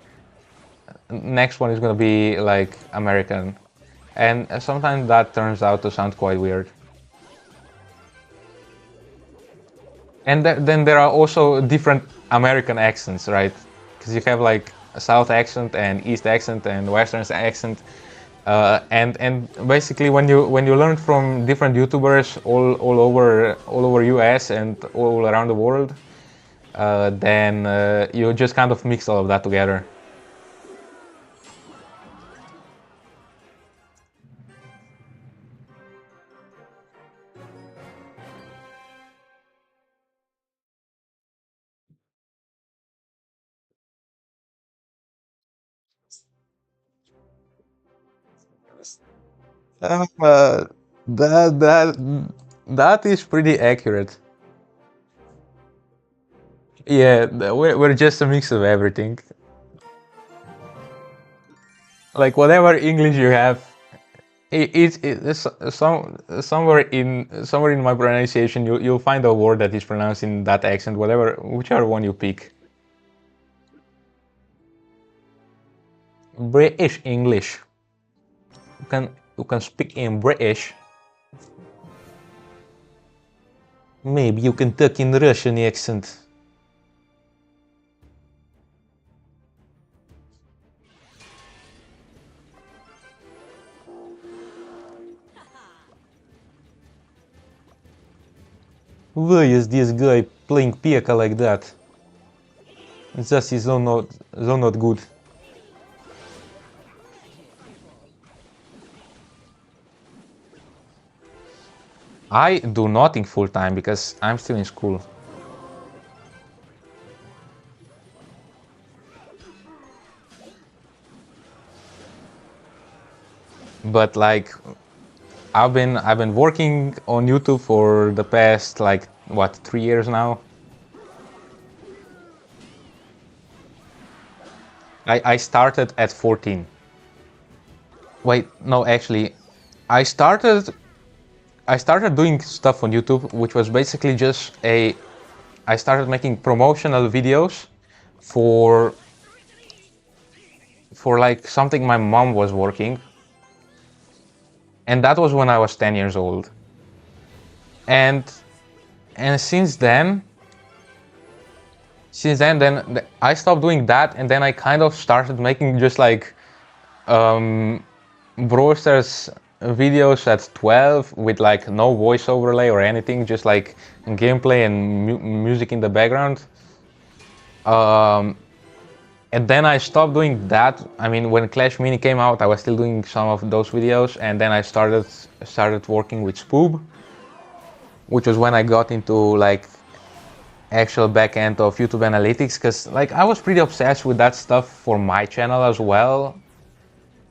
A: next one is gonna be like American, and sometimes that turns out to sound quite weird. And then there are also different American accents, right? Because you have like a South accent and East accent and Western accent, and basically when you learn from different YouTubers all over US and all around the world, then you just kind of mix all of that together. Uh, that that that is pretty accurate. Yeah, we're just a mix of everything. Like whatever English you have, it's somewhere in my pronunciation you'll find a word that is pronounced in that accent, whatever whichever one you pick. British English. You can speak in British. Maybe you can talk in Russian accent. Why is this guy playing Pekka like that? That is so not good. I do nothing full time because I'm still in school. But like I've been working on YouTube for the past like what 3 years now. I started at 14. Wait, no, actually, I started I started doing stuff on YouTube, which was basically just a. I started making promotional videos for like something my mom was working, and that was when I was 10 years old. And since then, I stopped doing that, and then I kind of started making just like Brawl Stars videos at 12 with like no voice overlay or anything, just like gameplay and music in the background. And then I stopped doing that. I mean, when Clash Mini came out, I was still doing some of those videos, and then I started working with Spoob, which was when I got into like actual back end of YouTube analytics, because like I was pretty obsessed with that stuff for my channel as well.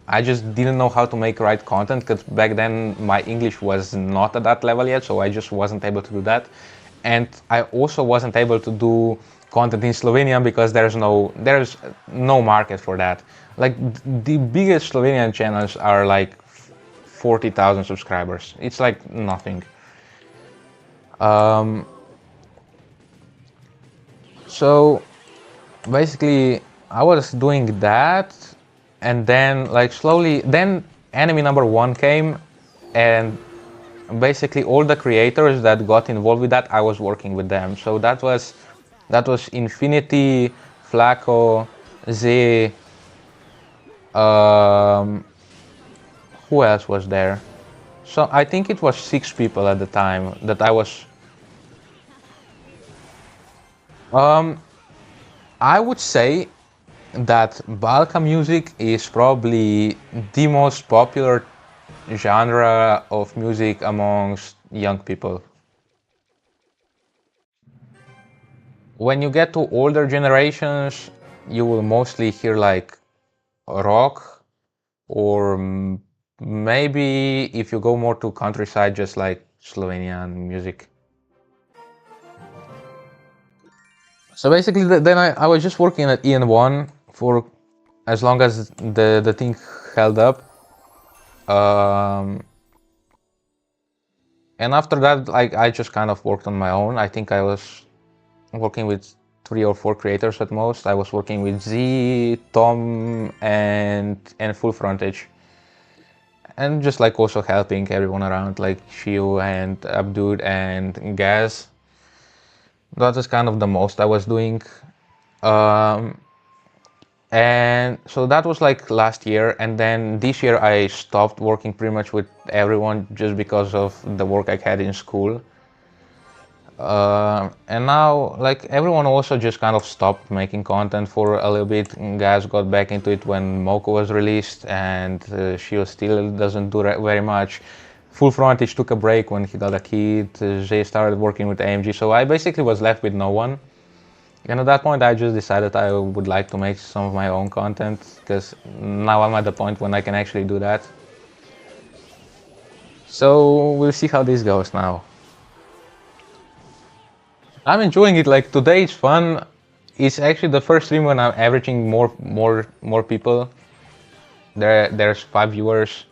A: I just didn't know how to make right content because back then my English was not at that level yet, so I just wasn't able to do that. And I also wasn't able to do content in Slovenian because there's no market for that. Like the biggest Slovenian channels are like 40,000 subscribers. It's like nothing. So basically I was doing that, and then like slowly then enemy number one came, and basically all the creators that got involved with that, I was working with them. So that was Infinity, Flaco, Z, um, who else was there? So I think it was 6 people at the time that I was. I would say that Balkan music is probably the most popular genre of music amongst young people. When you get to older generations, you will mostly hear like rock, or maybe if you go more to countryside, just like Slovenian music. So basically, then I was just working at EN1 for as long as the thing held up. And after that, like I just kind of worked on my own. I think I was working with 3 or 4 creators at most. I was working with Z, Tom, and Full Frontage, and just like also helping everyone around, like Shiu and Abdud and Gaz. That was kind of the most I was doing. Um, and so that was like last year, and then this year I stopped working pretty much with everyone just because of the work I had in school. And now, like everyone also just kind of stopped making content for a little bit. Guys got back into it when Moko was released, and she still doesn't do very much. Full Frontage took a break when he got a kid. Jay started working with AMG, so I basically was left with no one. And at that point, I just decided I would like to make some of my own content, because now I'm at the point when I can actually do that. So we'll see how this goes now. I'm enjoying it. Like today is fun. It's actually the first stream when I'm averaging more people. There's 5 viewers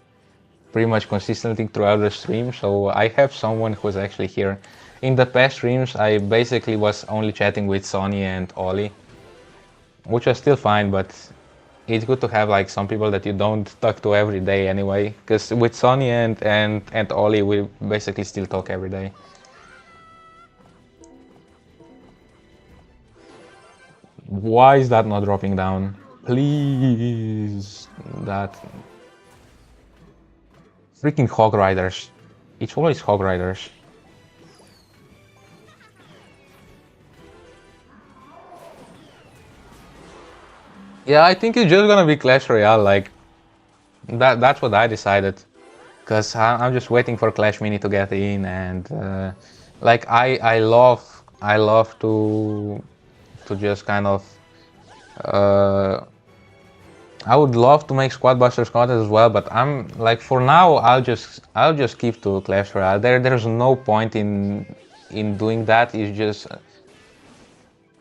A: pretty much consistently throughout the stream. So I have someone who's actually here. In the past streams, I basically was only chatting with Sonny and Ollie, which was still fine, but it's good to have like some people that you don't talk to every day anyway. Because with Sonny and Ollie, we basically still talk every day. Why is that not dropping down? Please. That. Freaking Hog Riders. It's always Hog Riders. Yeah, I think it's just gonna be Clash Royale. Like, that's what I decided. Because I'm just waiting for Clash Mini to get in. And, like, I love to just kind of. I would love to make Squad Busters content as well, but I'm like for now I'll just keep to Clash Royale. There's no point in doing that. It's just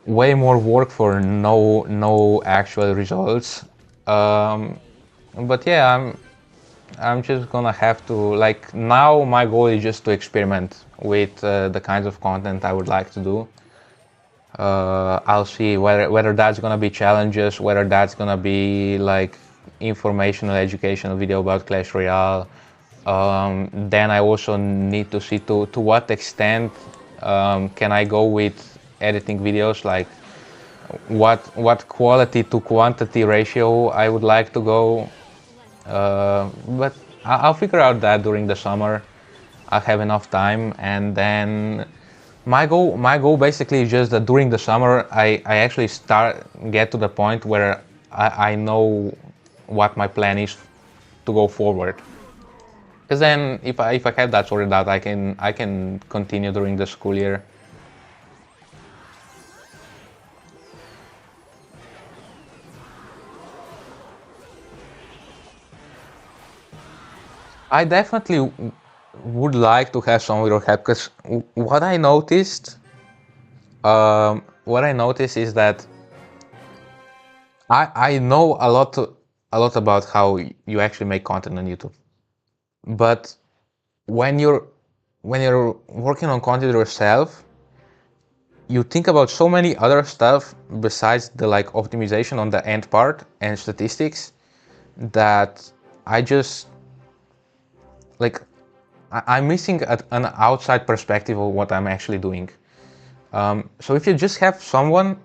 A: way more work for no actual results. But yeah, I'm just gonna have to, like, now my goal is just to experiment with the kinds of content I would like to do. I'll see whether that's gonna be challenges, whether that's gonna be like informational, educational video about Clash Royale. Then I also need to see to what extent can I go with editing videos, like what quality to quantity ratio I would like to go.
B: Let's go.
A: But I'll figure out that during the summer. I'll have enough time, and then my goal basically is just that during the summer I actually get to the point where I know what my plan is to go forward. Because then if I have that sorted out, I can continue during the school year. I definitely would like to have some of your help, because what I noticed is that I know a lot about how you actually make content on YouTube, but when you're when you're working on content yourself, you think about so many other stuff besides the like optimization on the end part and statistics, that I just like I'm missing an outside perspective of what I'm actually doing. So if you just have someone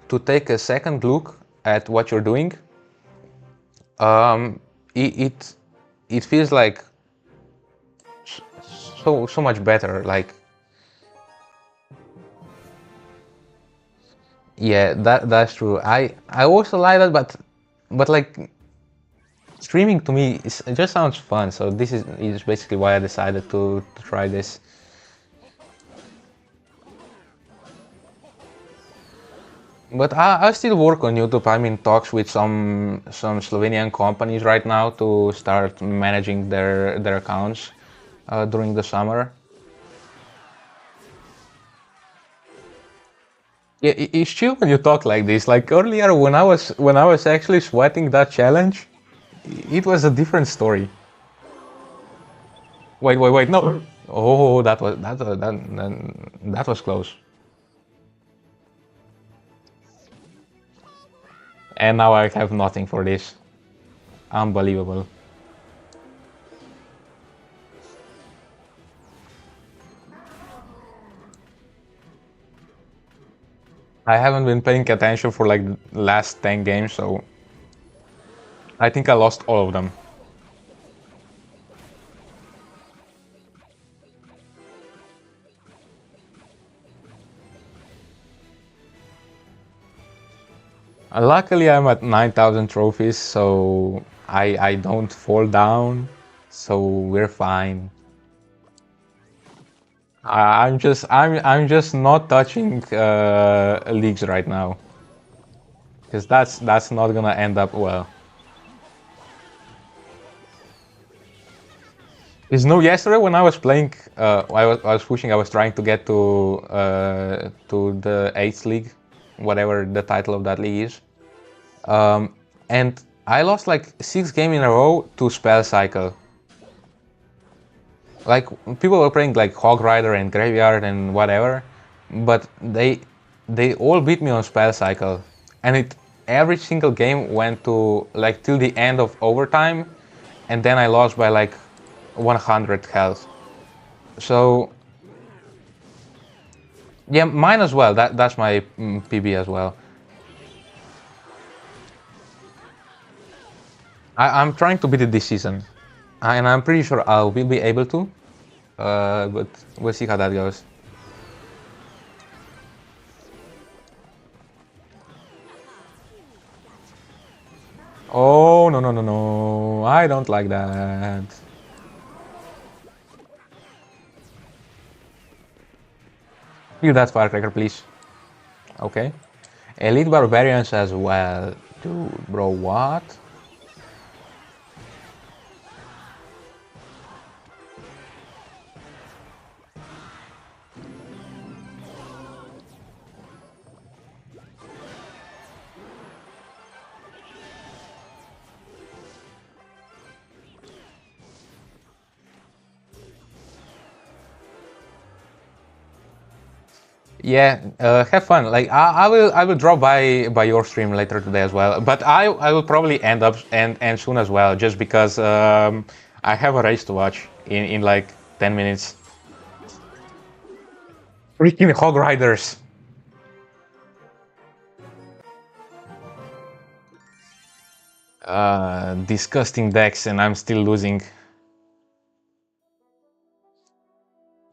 A: to take a second look at what you're doing, um, it feels like so much better. Like, yeah, that's true. I also like that, but like streaming to me it just sounds fun. So this is basically why I decided to try this. But I still work on YouTube. I'm in talks with some Slovenian companies right now to start managing their accounts during the summer. Yeah, it's chill when you talk like this. Like earlier, when I was actually sweating that challenge, it was a different story. Wait, no. Oh, that was close. And now I have nothing for this. Unbelievable. I haven't been paying attention for like the last 10 games, so I think I lost all of them. Luckily, I'm at 9,000 trophies, so I don't fall down, so we're fine. I'm just not touching leagues right now, because that's not gonna end up well. Is no yesterday when I was playing, I was pushing. I was trying to get to the eighth league, whatever the title of that league is, and I lost like 6 games in a row to Spell Cycle. Like people were playing like Hog Rider and Graveyard and whatever, but they all beat me on Spell Cycle, and it every single game went to like till the end of overtime, and then I lost by like 100 health. So yeah, mine as well. That's my PB as well. I'm trying to beat it this season, and I'm pretty sure I will be able to. But we'll see how that goes. Oh, no, no, no, no. I don't like that. Kill that firecracker, please. Okay. Elite barbarians as well. Dude, bro, what? Yeah, have fun. Like I will drop by your stream later today as well. But I will probably end up and soon as well, just because I have a race to watch in like 10 minutes. Freaking hog riders. Disgusting decks, and I'm still losing.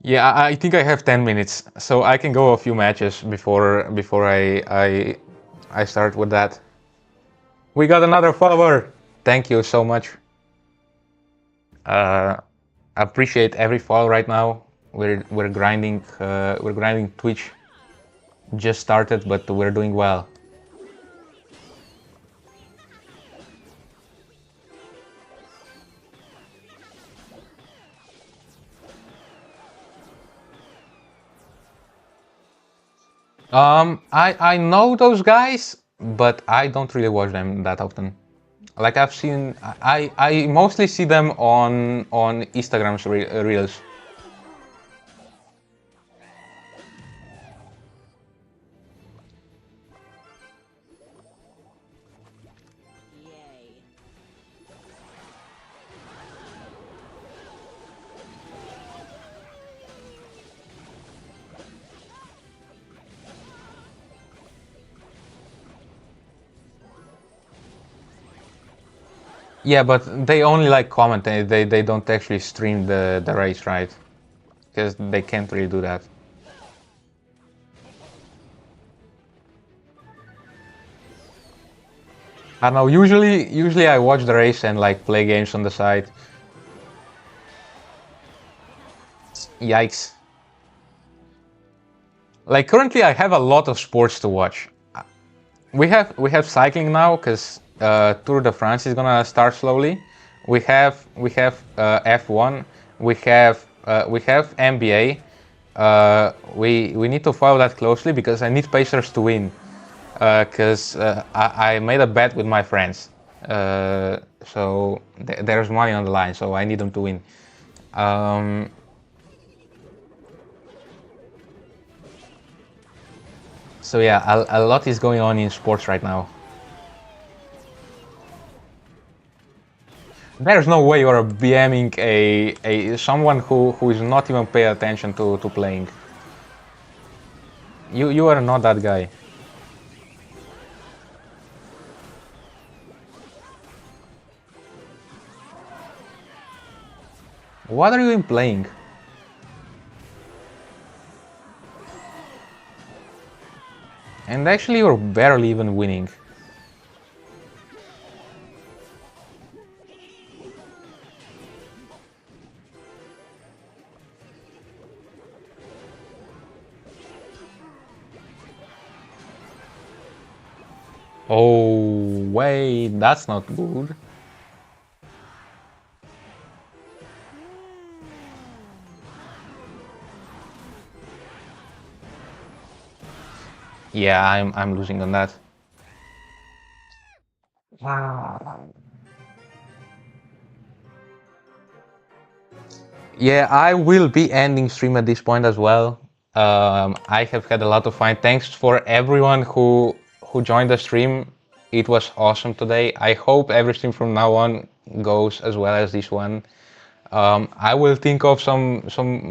A: Yeah, I think I have 10 minutes, so I can go a few matches before I start with that. We got another follower. Thank you so much. Uh, appreciate every follow right now. We're grinding Twitch. Just started, but we're doing well. I know those guys, but I don't really watch them that often. Like I've seen, I mostly see them on Instagram's reels.
B: Yay.
A: Yeah, but they only like comment. They don't actually stream the race, right? Because they can't really do that. I don't know. Usually I watch the race and like play games on the side. Yikes! Like currently, I have a lot of sports to watch. We have cycling now because Tour de France is gonna start slowly. We have F1. We have NBA. We need to follow that closely because I need Pacers to win. Because I made a bet with my friends. So there's money on the line. So I need them to win. Um, so yeah, a lot is going on in sports right now. There's no way you're BMing a someone who is not even paying attention to playing. You are not that guy. What are you even playing? And actually, you're barely even winning. Oh, wait, that's not good. Yeah, I'm losing on that. Wow. Yeah, I will be ending stream at this point as well. I have had a lot of fun. Thanks for everyone who joined the stream. It was awesome today. I hope every stream from now on goes as well as this one. I will think of some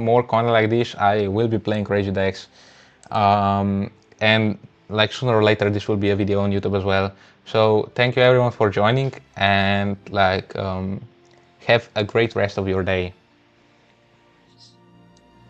A: more content like this. I will be playing crazy decks, and like sooner or later this will be a video on YouTube as well. So thank you everyone for joining, and like have a great rest of your day.